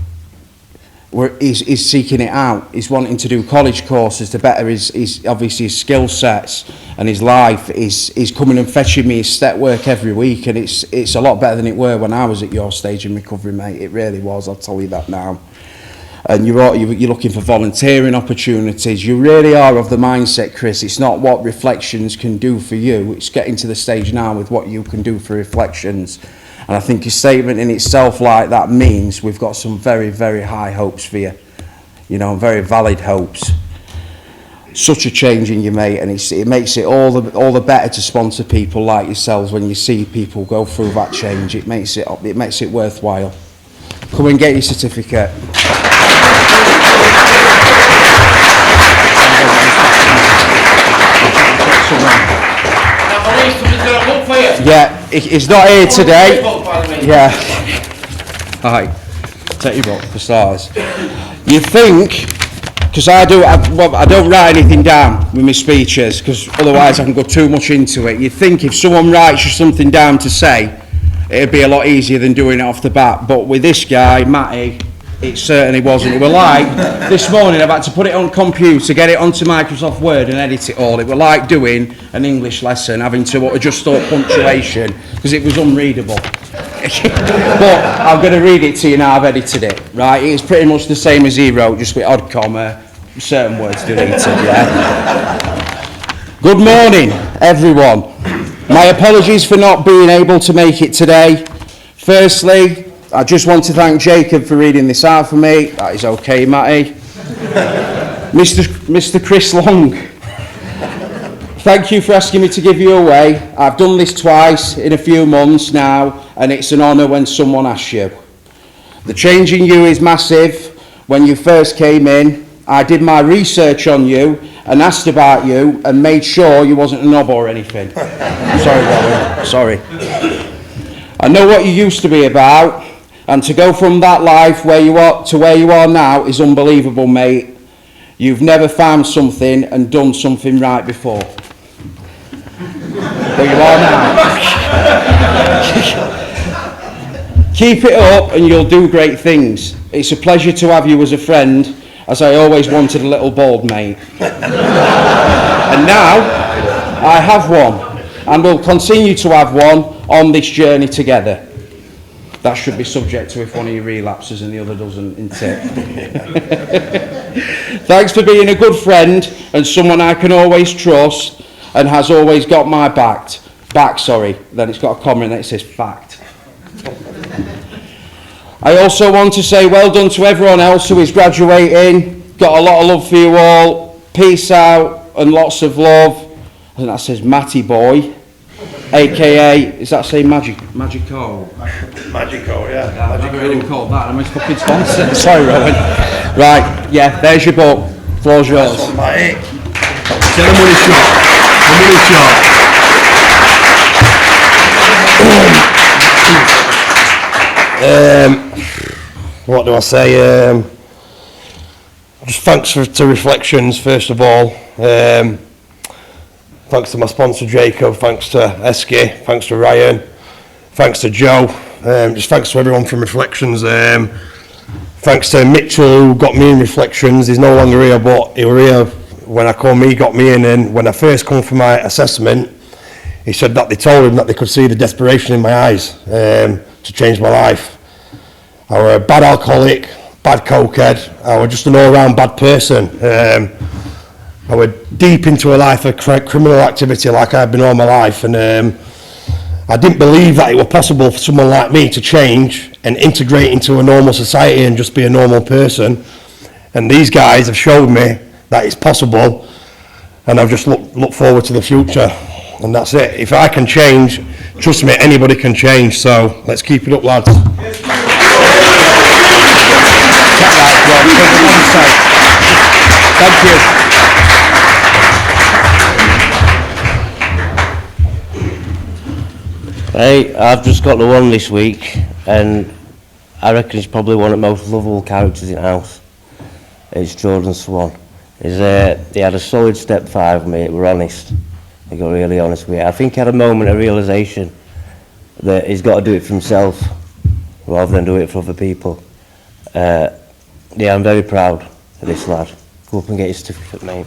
He's seeking it out. He's wanting to do college courses to better his obviously his skill sets and his life. He's coming and fetching me his step work every week, and it's a lot better than it were when I was at your stage in recovery, mate. It really was, I'll tell you that now. And you're looking for volunteering opportunities. You really are of the mindset, Chris. It's not what Reflections can do for you. It's getting to the stage now with what you can do for Reflections. And I think a statement in itself like that means we've got some very, very high hopes for you. Very valid hopes. Such a change in you, mate, and it makes it all the better to sponsor people like yourselves when you see people go through that change. It makes it worthwhile. Come and get your certificate. Yeah, he's not here today. Yeah. Alright, take your book for starters. You think, because I don't write anything down with my speeches, because otherwise I can go too much into it. You think if someone writes you something down to say, it'd be a lot easier than doing it off the bat. But with this guy, Matty, it certainly wasn't. It were like, this morning I've had to put it on computer, get it onto Microsoft Word and edit it all. It were like doing an English lesson, having to adjust all punctuation, because it was unreadable. But I'm going to read it to you now, I've edited it, right? It's pretty much the same as he wrote, just with odd comma, certain words deleted, yeah? Good morning, everyone. My apologies for not being able to make it today. Firstly, I just want to thank Jacob for reading this out for me. That is okay, Matty. Mr. Chris Long, thank you for asking me to give you away. I've done this twice in a few months now, and it's an honour when someone asks you. The change in you is massive. When you first came in, I did my research on you and asked about you and made sure you wasn't a knob or anything. Sorry, Rowan. Sorry. I know what you used to be about. And to go from that life where you are to where you are now is unbelievable, mate. You've never found something and done something right before. But you are now. Keep it up and you'll do great things. It's a pleasure to have you as a friend, as I always wanted a little bald mate. And now, I have one, and will continue to have one on this journey together. That should be subject to if one of you relapses and the other doesn't, isn't it? Thanks for being a good friend and someone I can always trust and has always got my back. Then it's got a comma and it says fact. I also want to say well done to everyone else who is graduating. Got a lot of love for you all. Peace out and lots of love. I think that says Matty Boy. AKA, is that saying Magico? Magico, yeah. I've never heard him called that. I'm his fucking sponsor. Sorry, Rowan. Right, yeah, there's your book. Floor's yours. Get the money shot. The money shot. What do I say? Just thanks to Reflections, first of all. Thanks to my sponsor Jacob, thanks to Eski, thanks to Ryan, thanks to Joe, just thanks to everyone from Reflections. Thanks to Mitchell who got me in Reflections. He's no longer here, but he was here when I come, he got me in, and when I first come for my assessment, he said that they told him that they could see the desperation in my eyes to change my life. I was a bad alcoholic, bad cokehead, I was just an all-round bad person. I was deep into a life of criminal activity like I've been all my life, and I didn't believe that it was possible for someone like me to change and integrate into a normal society and just be a normal person. And these guys have showed me that it's possible, and I've just look forward to the future, and that's it. If I can change, trust me, anybody can change, so let's keep it up, lads. Thank you. Hey, I've just got the one this week, and I reckon he's probably one of the most lovable characters in the house. It's Jordan Swan. He had a solid step 5 mate, we're honest. He got really honest with it. I think he had a moment of realisation that he's got to do it for himself rather than do it for other people. Yeah, I'm very proud of this lad. Go up and get your certificate, mate.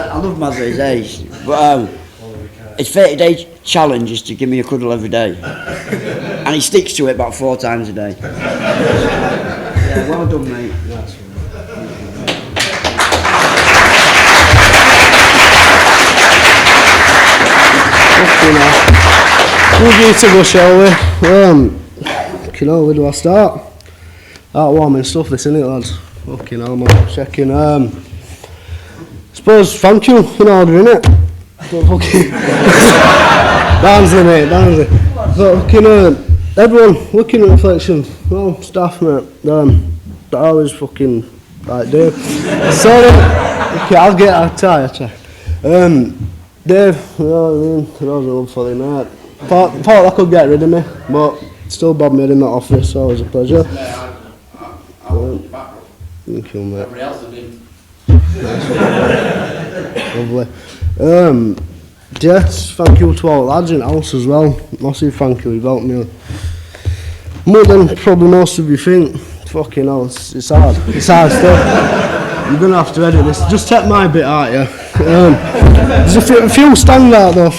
I love Mazza's age, but his 30-day challenge is to give me a cuddle every day, and he sticks to it about 4 times a day. Yeah, well done, mate. We'll give it a go, shall we? Fucking hell, where do I start? Heartwarming stuff, this, innit, lads? Fucking hell, man. Checking. Suppose thank you in order, innit? But fucking. Barnsley, mate, Barnsley. But fucking, everyone looking at Reflections, well, staff, mate, that always fucking, like, Dave. Sorry, okay, I'll try. Dave, you know what I mean? That was a love for him, mate. Thought I could get rid of me, but still bobbed me in that office, so it was a pleasure. Thank you, mate. Lovely. Yes, thank you to all the lads in the house as well. Massive thank you, you've helped me more than probably most of you think. Fucking hell, it's hard. It's hard stuff. I'm going to have to edit this. Just take my bit out, yeah. There's a few standout though,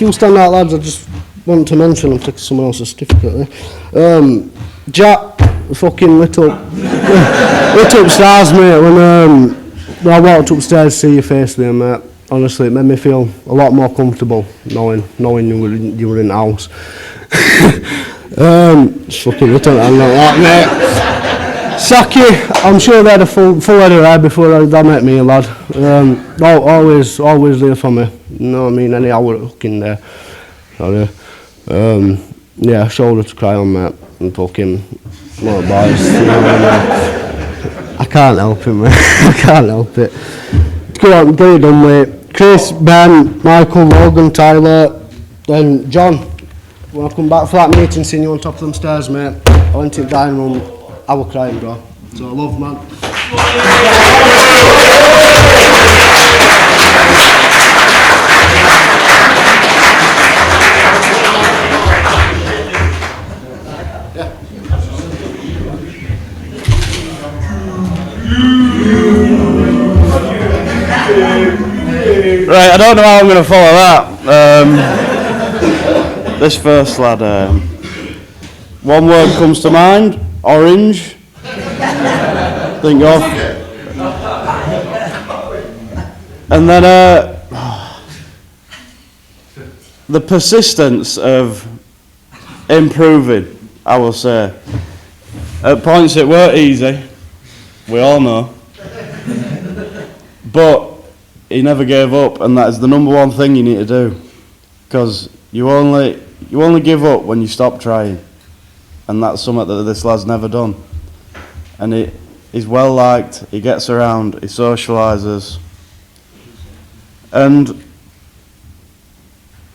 lads I just want to mention. I'm taking someone else's certificate there. Jack, fucking lit up stars, mate, when I walked upstairs to see your face there, mate. Honestly, it made me feel a lot more comfortable knowing you were in the house. Just fucking lit up like that, mate. Saki, I'm sure they had a full head of hair before they met me, lad. Always there for me. You know what I mean? Any hour fucking there. Sorry. Yeah, shoulder to cry on, mate. And fucking little boys. You know what I mean? I can't help it, mate. I can't help it. Go on, get it done, mate. Chris, Ben, Michael, Logan, Tyler, then John. When I come back for that meeting, seeing you on top of them stairs, mate. I went to the dining room. I was crying, bro. So I love, man. Right, I don't know how I'm going to follow that. This first lad, one word comes to mind: orange. Didn't go off. And then the persistence of improving, I will say. At points it weren't easy, we all know. But he never gave up, and that is the number one thing you need to do. Because you only give up when you stop trying. And that's something that this lad's never done. And he's well liked, he gets around, he socialises. And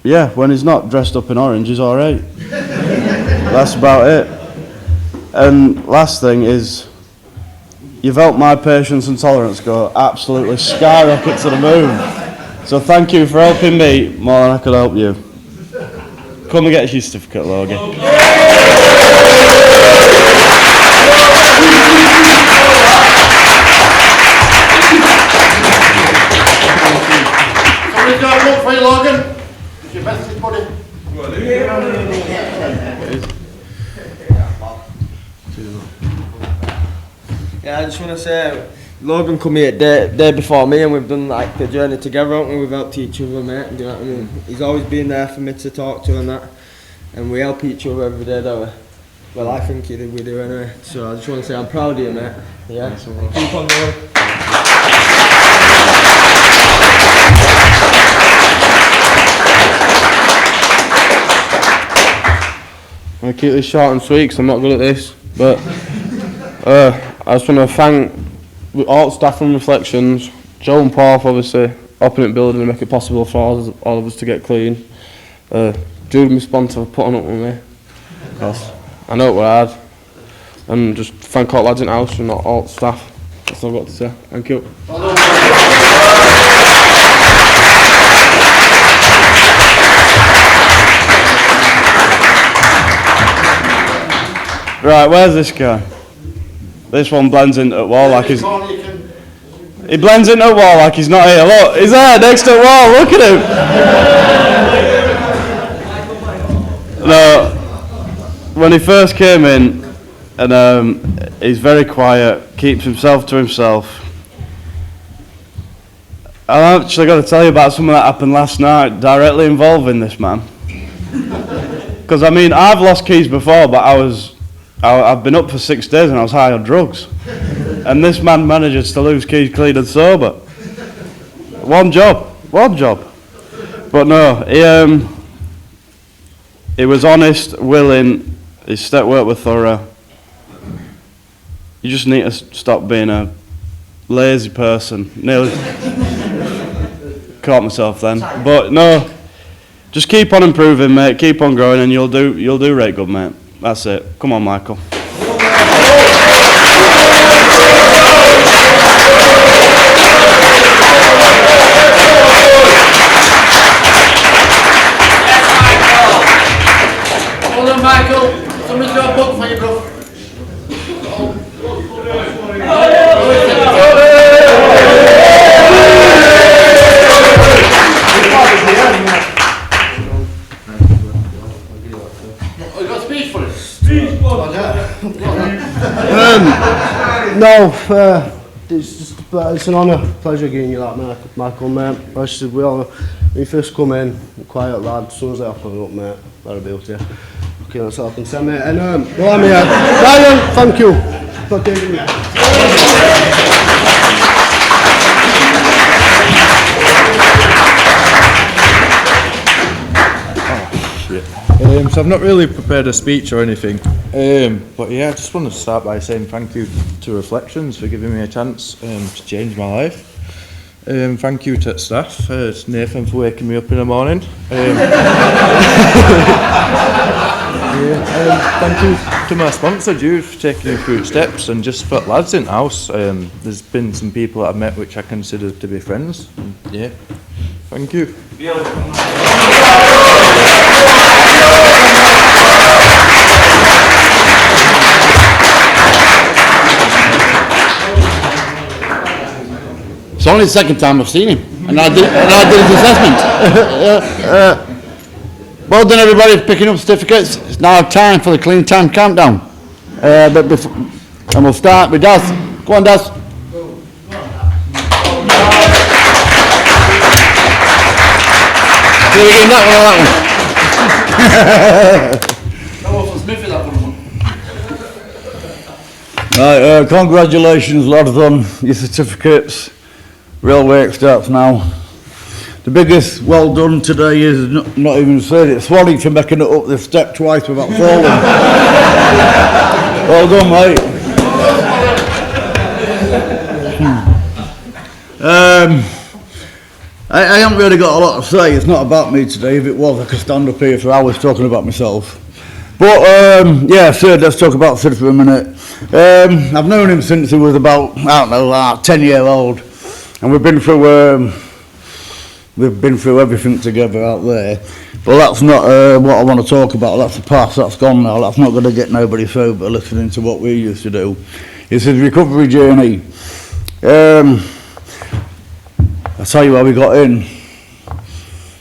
yeah, when he's not dressed up in orange, he's alright. That's about it. And last thing is, you've helped my patience and tolerance go absolutely skyrocket to the moon. So thank you for helping me more than I could help you. Come and get your certificate, Logan. Somebody's got a book for you, Logan. It's your bestest buddy. Yeah, I just want to say, Logan come here day before me, and we've done like the journey together, haven't we? We've helped each other, mate. Do you know what I mean? He's always been there for me to talk to and that, and we help each other every day, don't we? Well, I think we do anyway. So I just want to say I'm proud of you, mate. Yeah. Keep on going. I'm going to keep this short and sweet because I'm not good at this, but I just want to thank all staff from Reflections, Joe and Paul for obviously opening the building and make it possible for all of us to get clean. Jude, my sponsor, for putting up with me, because I know it were hard. And just thank all lads in the house and all the staff. That's all I've got to say. Thank you. Right, where's this guy? This one blends into the wall like he's... He blends into the wall like he's not here. Look, he's there next to the wall. Look at him. No, when he first came in, and he's very quiet, keeps himself to himself. I've actually got to tell you about something that happened last night directly involving this man. Because I mean, I've lost keys before, but I've been up for 6 days and I was high on drugs. And this man manages to lose keys clean and sober. One job. But no, he was honest, willing, his step work was thorough. You just need to stop being a lazy person. Nearly caught myself then. But no, just keep on improving, mate, keep on growing and you'll do right good, mate. That's it. Come on, Michael. Hold on, Michael. Somebody's got a book for you, bro. No, it's an honour, pleasure giving you that, Michael, mate. Actually, when you first come in, quiet lad, as soon as I open up, mate, that'll be up to you. Okay, that's all I can say, mate. And, well, I'm here. Ryan, thank you for taking me. So I've not really prepared a speech or anything, but yeah, I just want to start by saying thank you to Reflections for giving me a chance to change my life. Thank you to staff, to Nathan for waking me up in the morning. Thank you to my sponsor Jude for taking me through steps, and just for lads in the house. There's been some people that I've met which I consider to be friends. And, yeah, thank you. It's only the second time I've seen him, and I did his assessment. Well done, everybody, for picking up certificates. It's now time for the Clean Town Countdown. And we'll start with Daz. Go on, Daz. So we're getting that one or that one? Right, congratulations lads on your certificates. Real work starts now. The biggest well done today is not even said it. Swanee for making it up the step twice without falling. Well done, mate. I haven't really got a lot to say. It's not about me today. If it was, I could stand up here for hours talking about myself. But yeah, Sid, let's talk about Sid for a minute. I've known him since he was about, I don't know, 10-year-old, and we've been through everything together out there. But that's not what I want to talk about. That's the past. That's gone now. That's not going to get nobody sober listening to what we used to do. It's his recovery journey. I'll tell you how we got in.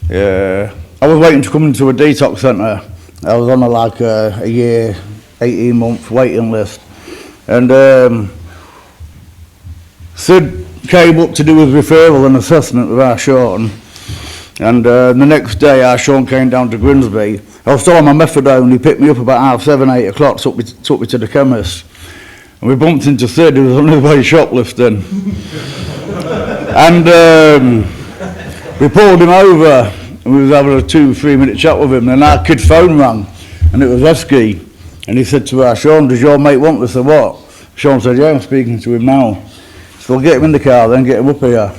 Yeah, I was waiting to come into a detox centre. I was on a year, 18-month waiting list. And Sid came up to do his referral and assessment with our Sean. And the next day our Sean came down to Grimsby. I was still on my methadone. He picked me up about 7:30, 8 o'clock, took me to the chemist. And we bumped into Sid, who was on his way shoplifting. And we pulled him over, and we was having a 2-3 minute chat with him, and our kid's phone rang, and it was Esky, and he said to our Sean, does your mate want this or what? Sean said, yeah, I'm speaking to him now. So we'll get him in the car, then get him up here.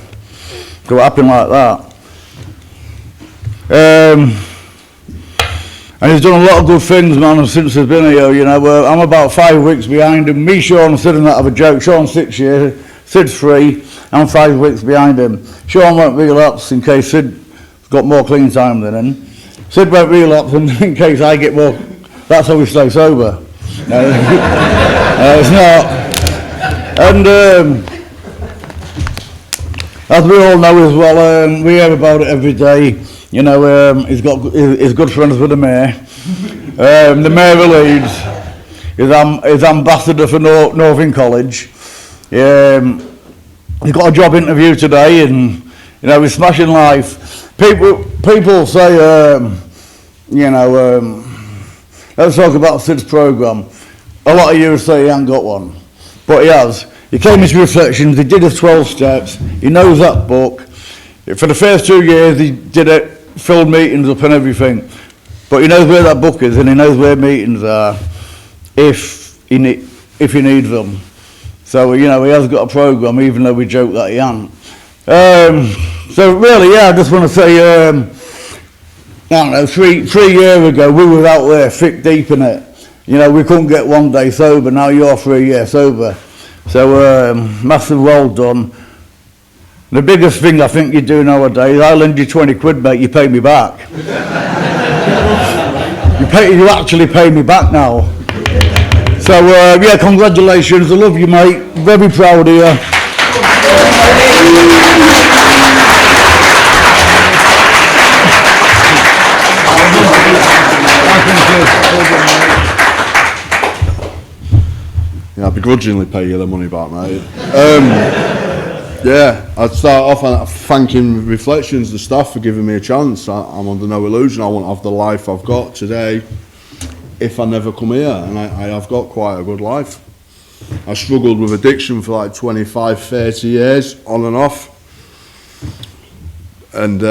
So it happened like that. And he's done a lot of good things, man, since he's been here, you know. I'm about 5 weeks behind him. Me, Sean, and Sid and that have a joke. Sean's 6 years, Sid's 3, I'm 5 weeks behind him. Sean won't relapse in case Sid's got more clean time than him. Sid won't relapse in case I get more. That's how we stay sober. No, it's not. And as we all know as well, we hear about it every day. You know, he's good friends with the mayor. The mayor of Leeds is ambassador for Northern College. He's got a job interview today, and you know he's smashing life. People say, you know, let's talk about Sid's programme. A lot of you say he ain't got one, but he has. He came into Reflections. He did his 12 steps. He knows that book. For the first 2 years, he did it, filled meetings up and everything. But he knows where that book is, and he knows where meetings are, if he needs them. So, you know, he has got a programme, even though we joke that he ain't. So really, yeah, I just want to say, I don't know, three years ago, we were out there thick deep in it. You know, we couldn't get 1 day sober, now you're 3 years sober. So, massive well done. The biggest thing I think you do nowadays, I lend you 20 quid, mate, you pay me back. You actually pay me back now. So, yeah, congratulations, I love you, mate, very proud of you. Yeah, I begrudgingly pay you the money back, mate. Yeah, I'd start off on thanking Reflections, the staff, for giving me a chance. I'm under no illusion I won't have the life I've got today if I never come here, and I have got quite a good life. I struggled with addiction for like 25, 30 years, on and off. And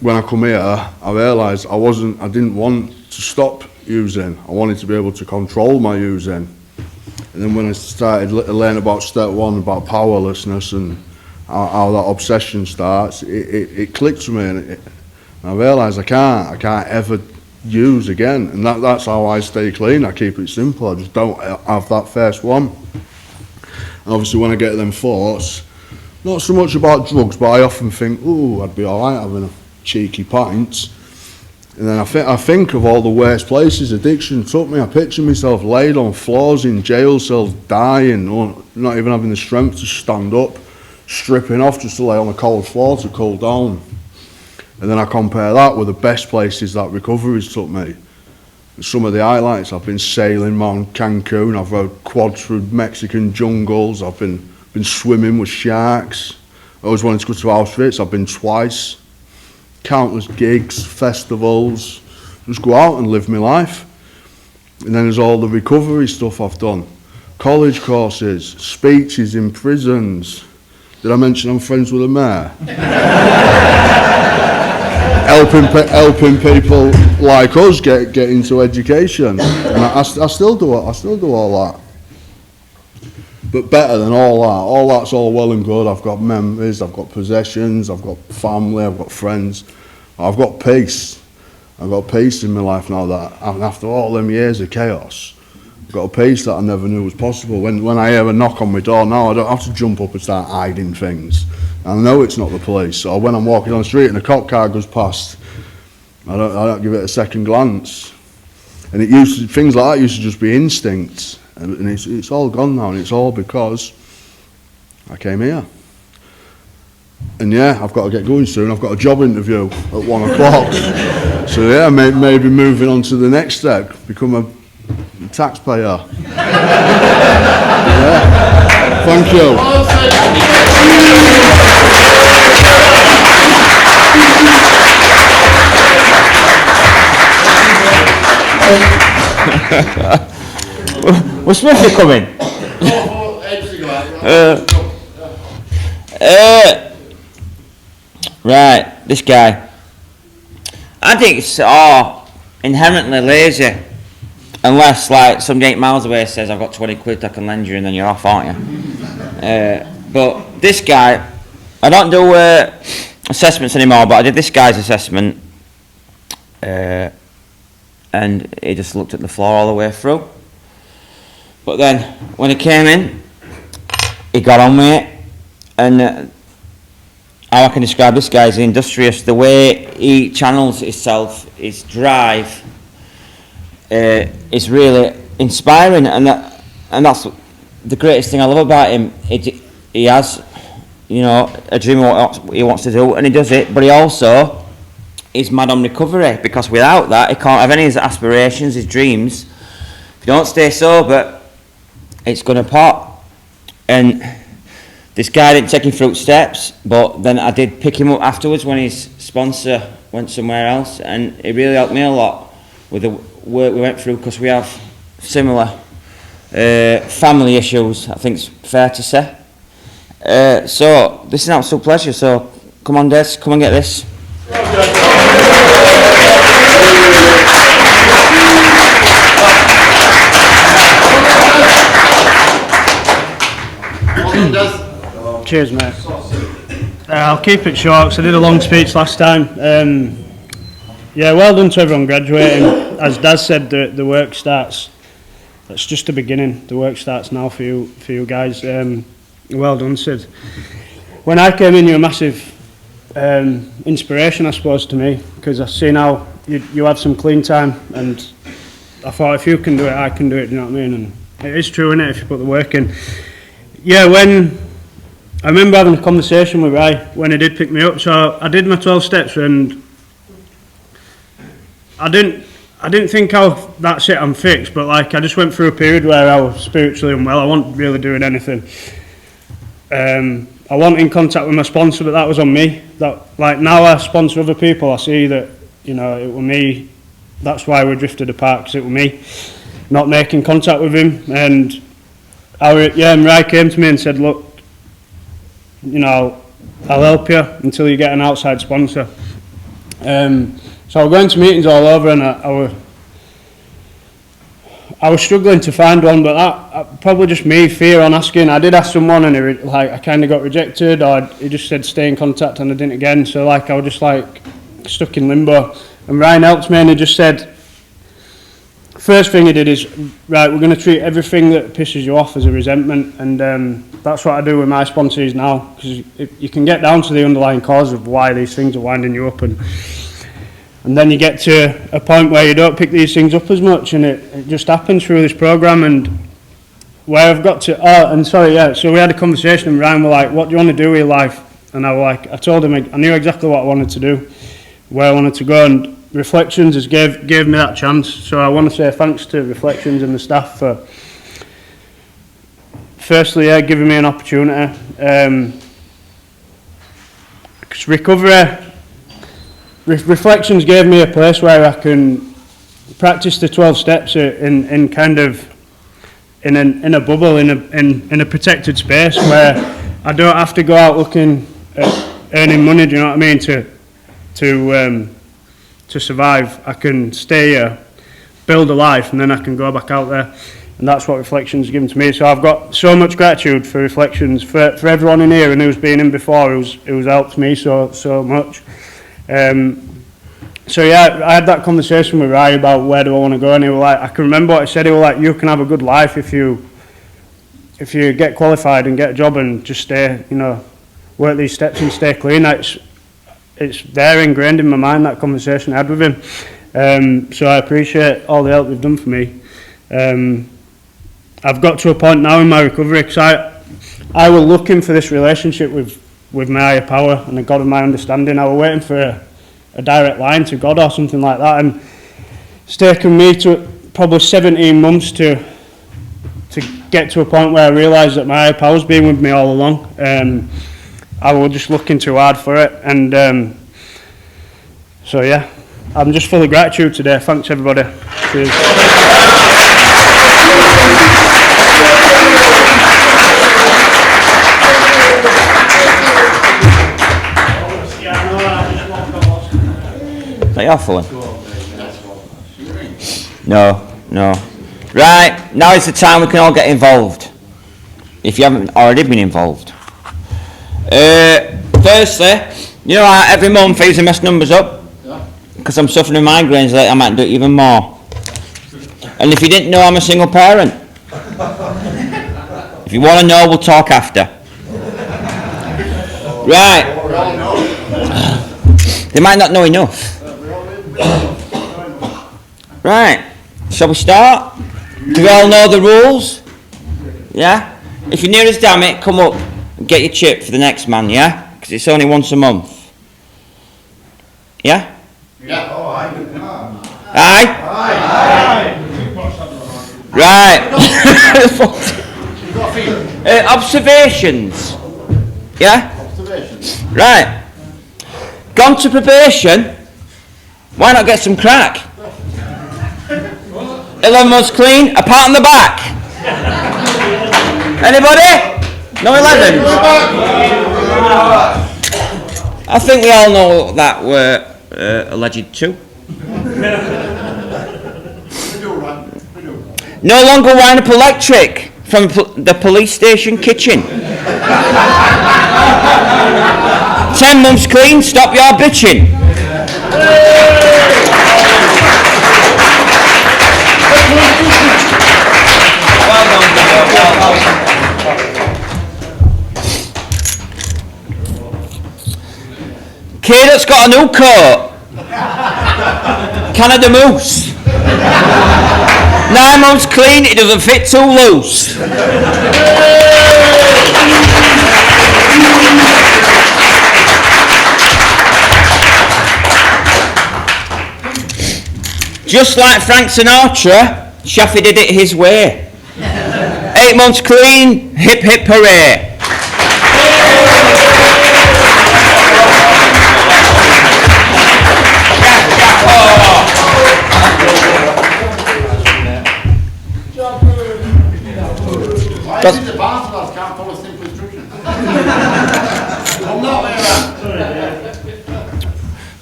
when I come here, I realised I didn't want to stop using. I wanted to be able to control my using. And then when I started to learn about step 1, about powerlessness and how that obsession starts, it clicked to me, and I realised I can't ever use again. And that's how I stay clean. I keep it simple. I just don't have that first one. And obviously when I get them thoughts, not so much about drugs, but I often think, ooh, I'd be all right having a cheeky pint. And then I think of all the worst places addiction took me. I picture myself laid on floors in jail cells, dying, or not even having the strength to stand up, stripping off just to lay on a cold floor to cool down. And then I compare that with the best places that recovery's took me. some of the highlights. I've been sailing around Cancun, I've rode quads through Mexican jungles, I've been swimming with sharks. I always wanted to go to Auschwitz, I've been twice. Countless gigs, festivals, just go out and live my life. And then there's all the recovery stuff I've done. College courses, speeches in prisons. Did I mention I'm friends with the mayor? helping people like us get into education. And I still do it, I still do all that. But better than all that's all well and good. I've got memories, I've got possessions, I've got family, I've got friends. I've got peace. I've got peace in my life now that after all them years of chaos, I've got a peace that I never knew was possible. When I hear a knock on my door now, I don't have to jump up and start hiding things. I know it's not the police. Or when I'm walking on the street and a cop car goes past, I don't give it a second glance. And things like that used to just be instincts. And it's all gone now, and it's all because I came here. And yeah, I've got to get going soon. I've got a job interview at 1 o'clock. So yeah, maybe moving on to the next step, become a taxpayer. Yeah. Thank you. Was Smithy coming? Right, this guy. I think it's inherently lazy. Unless, like, somebody 8 miles away says, I've got 20 quid I can lend you, and then you're off, aren't you? But this guy, I don't do assessments anymore, but I did this guy's assessment, and he just looked at the floor all the way through. But then, when he came in, he got on with it, and how I can describe this guy is industrious. The way he channels himself, his drive, is really inspiring, and that's the greatest thing I love about him. He has, a dream of what he wants to do, and he does it. But he also is mad on recovery, because without that, he can't have any of his aspirations, his dreams. If you don't stay sober, it's going to pop. And this guy didn't take him through steps, but then I did pick him up afterwards when his sponsor went somewhere else, and it really helped me a lot with the work we went through, because we have similar family issues, I think it's fair to say. So this is an absolute pleasure, so come on Des, come and get this. Cheers, mate. I'll keep it short because I did a long speech last time. Yeah, well done to everyone graduating. As Daz said, the work starts. That's just the beginning. The work starts now for you guys. Well done, Sid. When I came in, you were a massive inspiration, I suppose, to me, because I've seen how you had some clean time, and I thought if you can do it, I can do it. Do you know what I mean? And it is true, isn't it? If you put the work in. Yeah, when I remember having a conversation with Ray when he did pick me up. So I did my 12 steps, and I didn't think, oh, that's it, I'm fixed. But like, I just went through a period where I was spiritually unwell. I wasn't really doing anything. I wasn't in contact with my sponsor, but that was on me. That, like, now I sponsor other people, I see that, it was me. That's why we drifted apart, because it was me not making contact with him. And Ray came to me and said, look, I'll help you until you get an outside sponsor. So I was going to meetings all over, and I was struggling to find one, but that probably just me, fear on asking. I did ask someone, and I kind of got rejected, or he just said stay in contact, and I didn't again. So like, I was just like stuck in limbo. And Ryan helped me, and he just said, first thing he did is, right, we're going to treat everything that pisses you off as a resentment, and that's what I do with my sponsees now, because you can get down to the underlying cause of why these things are winding you up, and then you get to a point where you don't pick these things up as much, and it just happens through this program. And where I've got to, so we had a conversation, and Ryan was like, what do you want to do with your life? And I told him I knew exactly what I wanted to do, where I wanted to go, and Reflections has gave me that chance, so I want to say thanks to Reflections and the staff for firstly giving me an opportunity. 'Cause Reflections gave me a place where I can practice the 12 steps in kind of in a bubble, in a protected space where I don't have to go out looking at earning money. Do you know what I mean? To survive, I can stay here, build a life, and then I can go back out there. And that's what Reflections given to me. So I've got so much gratitude for Reflections, for everyone in here and who's been in before, who's helped me so much. So yeah, I had that conversation with Rai about where do I want to go, and he was like, I can remember what he said. He was like, you can have a good life if you get qualified and get a job and just stay, work these steps and stay clean. It's there ingrained in my mind, that conversation I had with him. So I appreciate all the help they've done for me. I've got to a point now in my recovery, because I was looking for this relationship with my higher power and the God of my understanding. I was waiting for a direct line to God or something like that, and it's taken me to probably 17 months to get to a point where I realised that my higher power's been with me all along. I was just looking too hard for it, and so yeah, I'm just full of gratitude today. Thanks everybody. Cheers. Are you off one? No. Right, now is the time we can all get involved, if you haven't already been involved. Firstly, every month I usually mess numbers up, because I'm suffering migraines, I might do it even more. And if you didn't know, I'm a single parent. If you want to know, we'll talk after. Right. They might not know enough. Right, shall we start? Do we all know the rules? Yeah? If you're near as damn it, come up and get your chip for the next man, yeah? Because it's only once a month. Yeah? Yeah. Aye? Right. Observations. Yeah? Right. Gone to probation? Why not get some crack? 11 months clean, a pat on the back. Anybody? No 11? I think we all know that we're alleged to. No longer wind up electric from the police station kitchen. 10 months clean, stop your bitching. Kid that's got a new coat. Canada Moose. 9 months clean, it doesn't fit too loose. Just like Frank Sinatra, Shaffy did it his way. 8 months clean, hip hip hooray.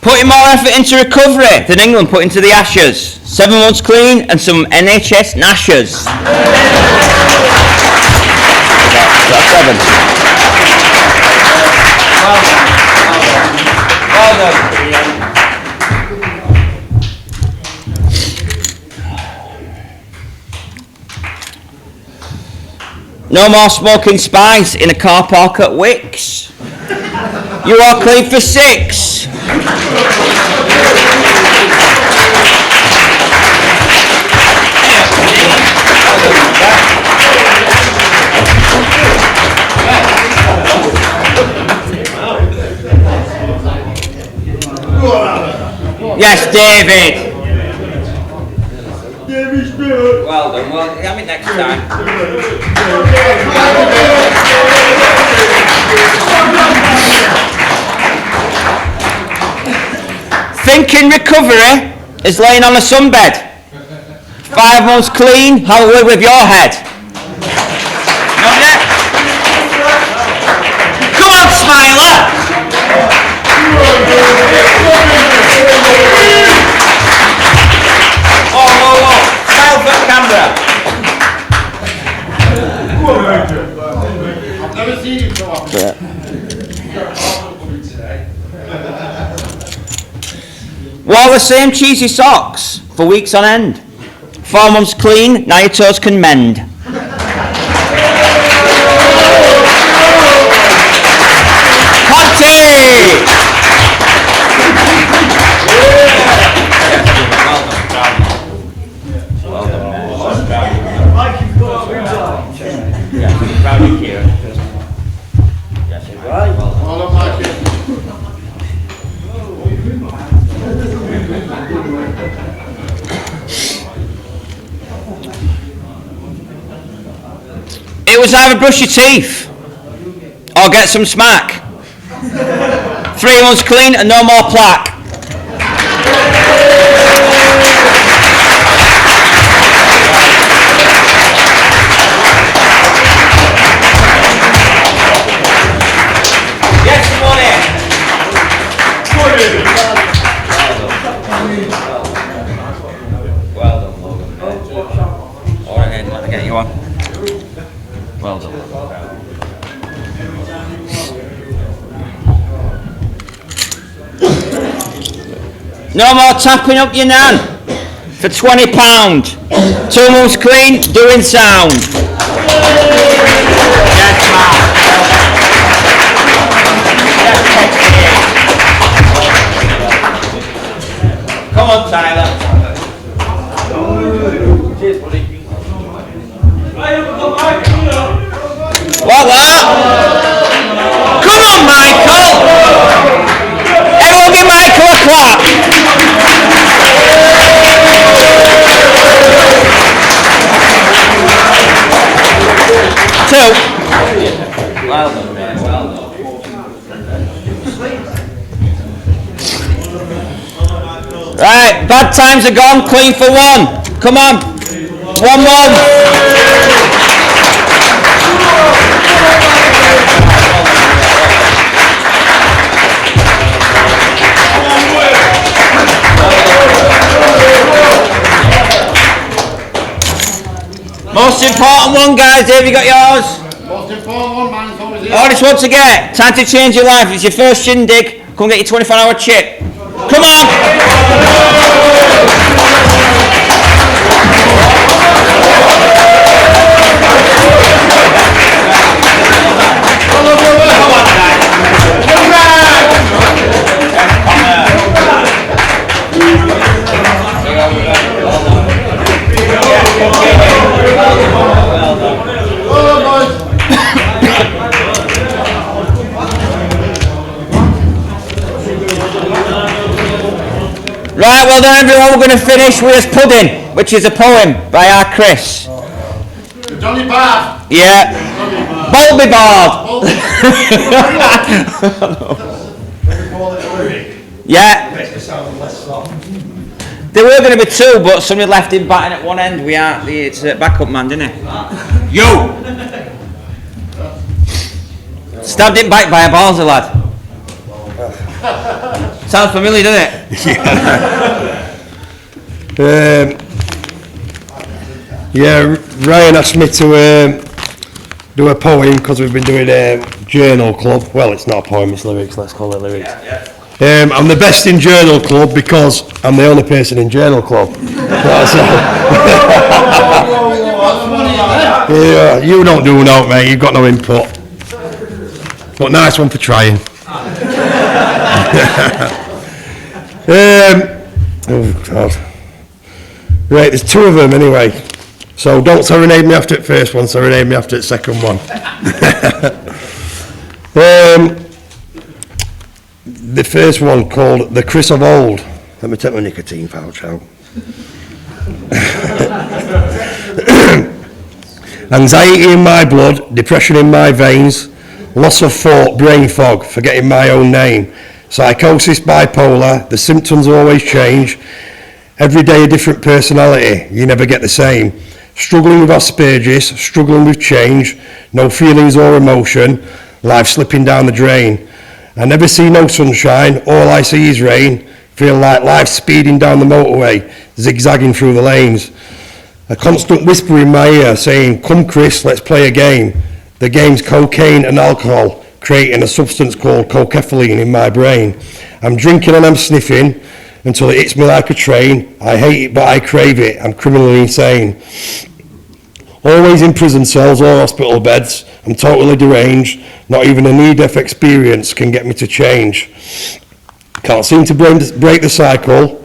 Putting more effort into recovery than England put into the Ashes. 7 months clean and some NHS Nashers. That's 7. Well done. No more smoking spice in a car park at Wicks. You are clean for 6. Yes, David. Well done. Well, have it next time. Thinking recovery is laying on a sunbed. 5 months clean, have a word with your head. Not yet? Come on, Smiler! Oh, smile for the camera. I've never seen you so often. Wore the same cheesy socks for weeks on end. 4 months clean, now your toes can mend. Conte! It was either brush your teeth or get some smack. 3 months clean and no more plaque. Get some money. Well done, Logan. All right, let me get you on. Well done. No more tapping up your nan for £20. 2 months clean, doing sound. Yes, man. Come on, Tyler. Cheers, buddy. What? Come on, Michael! Everyone give Michael a clap! Two. Well done, man. Well done. Right, bad times are gone, clean for 1. Come on. 1 more. Most important one, guys. Have you got yours? Most important one, man, is always here. Hardest one to get. Time to change your life. It's your first shindig. Come get your 24-hour chip. Come on! Right, well then everyone, we're going to finish with this pudding, which is a poem by our Chris. Johnny Bard. Yeah. Bulby Bard. Yeah. There were going to be 2, but somebody left him batting at one end. It's a backup man, didn't he? You! Stabbed him back by a ballsy lad. Sounds familiar, doesn't it? Ryan asked me to do a poem because we've been doing a journal club. Well, it's not a poem, it's lyrics, let's call it lyrics. I'm the best in journal club because I'm the only person in journal club. Yeah, you don't do no, mate, you've got no input. But nice one for trying. Oh God. Right, there's 2 of them anyway. So don't serenade me after the first one, serenade me after the second one. The first one called The Chris of Old. Let me take my nicotine pouch out. Anxiety in my blood, depression in my veins, loss of thought, brain fog, forgetting my own name, psychosis, bipolar, the symptoms always change, every day a different personality, you never get the same, struggling with Asperger's, struggling with change, no feelings or emotion, life slipping down the drain. I never see no sunshine, all I see is rain, feel like life speeding down the motorway, zigzagging through the lanes. A constant whisper in my ear saying, come Chris, let's play a game. The game's cocaine and alcohol, creating a substance called cocaine in my brain. I'm drinking and I'm sniffing until it hits me like a train. I hate it but I crave it, I'm criminally insane. Always in prison cells or hospital beds, I'm totally deranged. Not even a near-death experience can get me to change. Can't seem to break the cycle.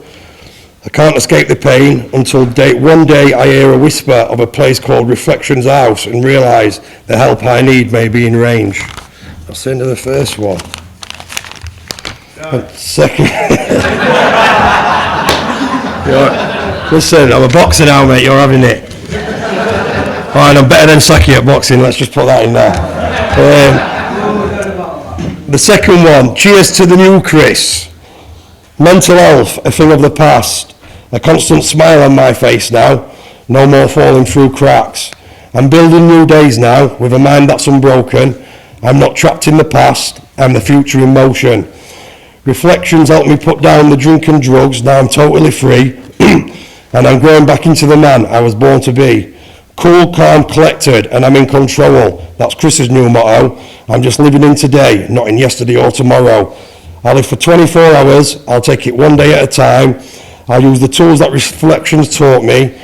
I can't escape the pain until one day I hear a whisper of a place called Reflections House and realise the help I need may be in range. I'll send to the first one. Second. Listen, I'm a boxer now, mate, you're having it. Alright, I'm better than Saki at boxing, let's just put that in there. The second one, cheers to the new Chris. Mental health, a thing of the past. A constant smile on my face now. No more falling through cracks. I'm building new days now with a mind that's unbroken. I'm not trapped in the past. I'm the future in motion. Reflections help me put down the drink and drugs. Now I'm totally free. And I'm growing back into the man I was born to be. Cool, calm, collected, and I'm in control. That's Chris's new motto. I'm just living in today, not in yesterday or tomorrow. I live for 24 hours, I'll take it one day at a time. I'll use the tools that Reflections taught me,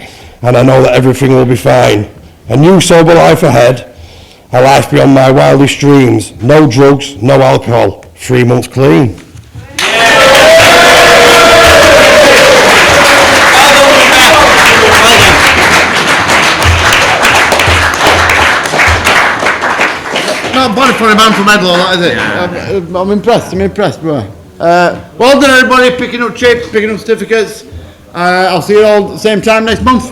and I know that everything will be fine. A new sober life ahead, a life beyond my wildest dreams. No drugs, no alcohol, 3 months clean. Not bad for a man for medal, that is it? I'm impressed, bro. Well done everybody, picking up chips, picking up certificates. I'll see you all at the same time next month.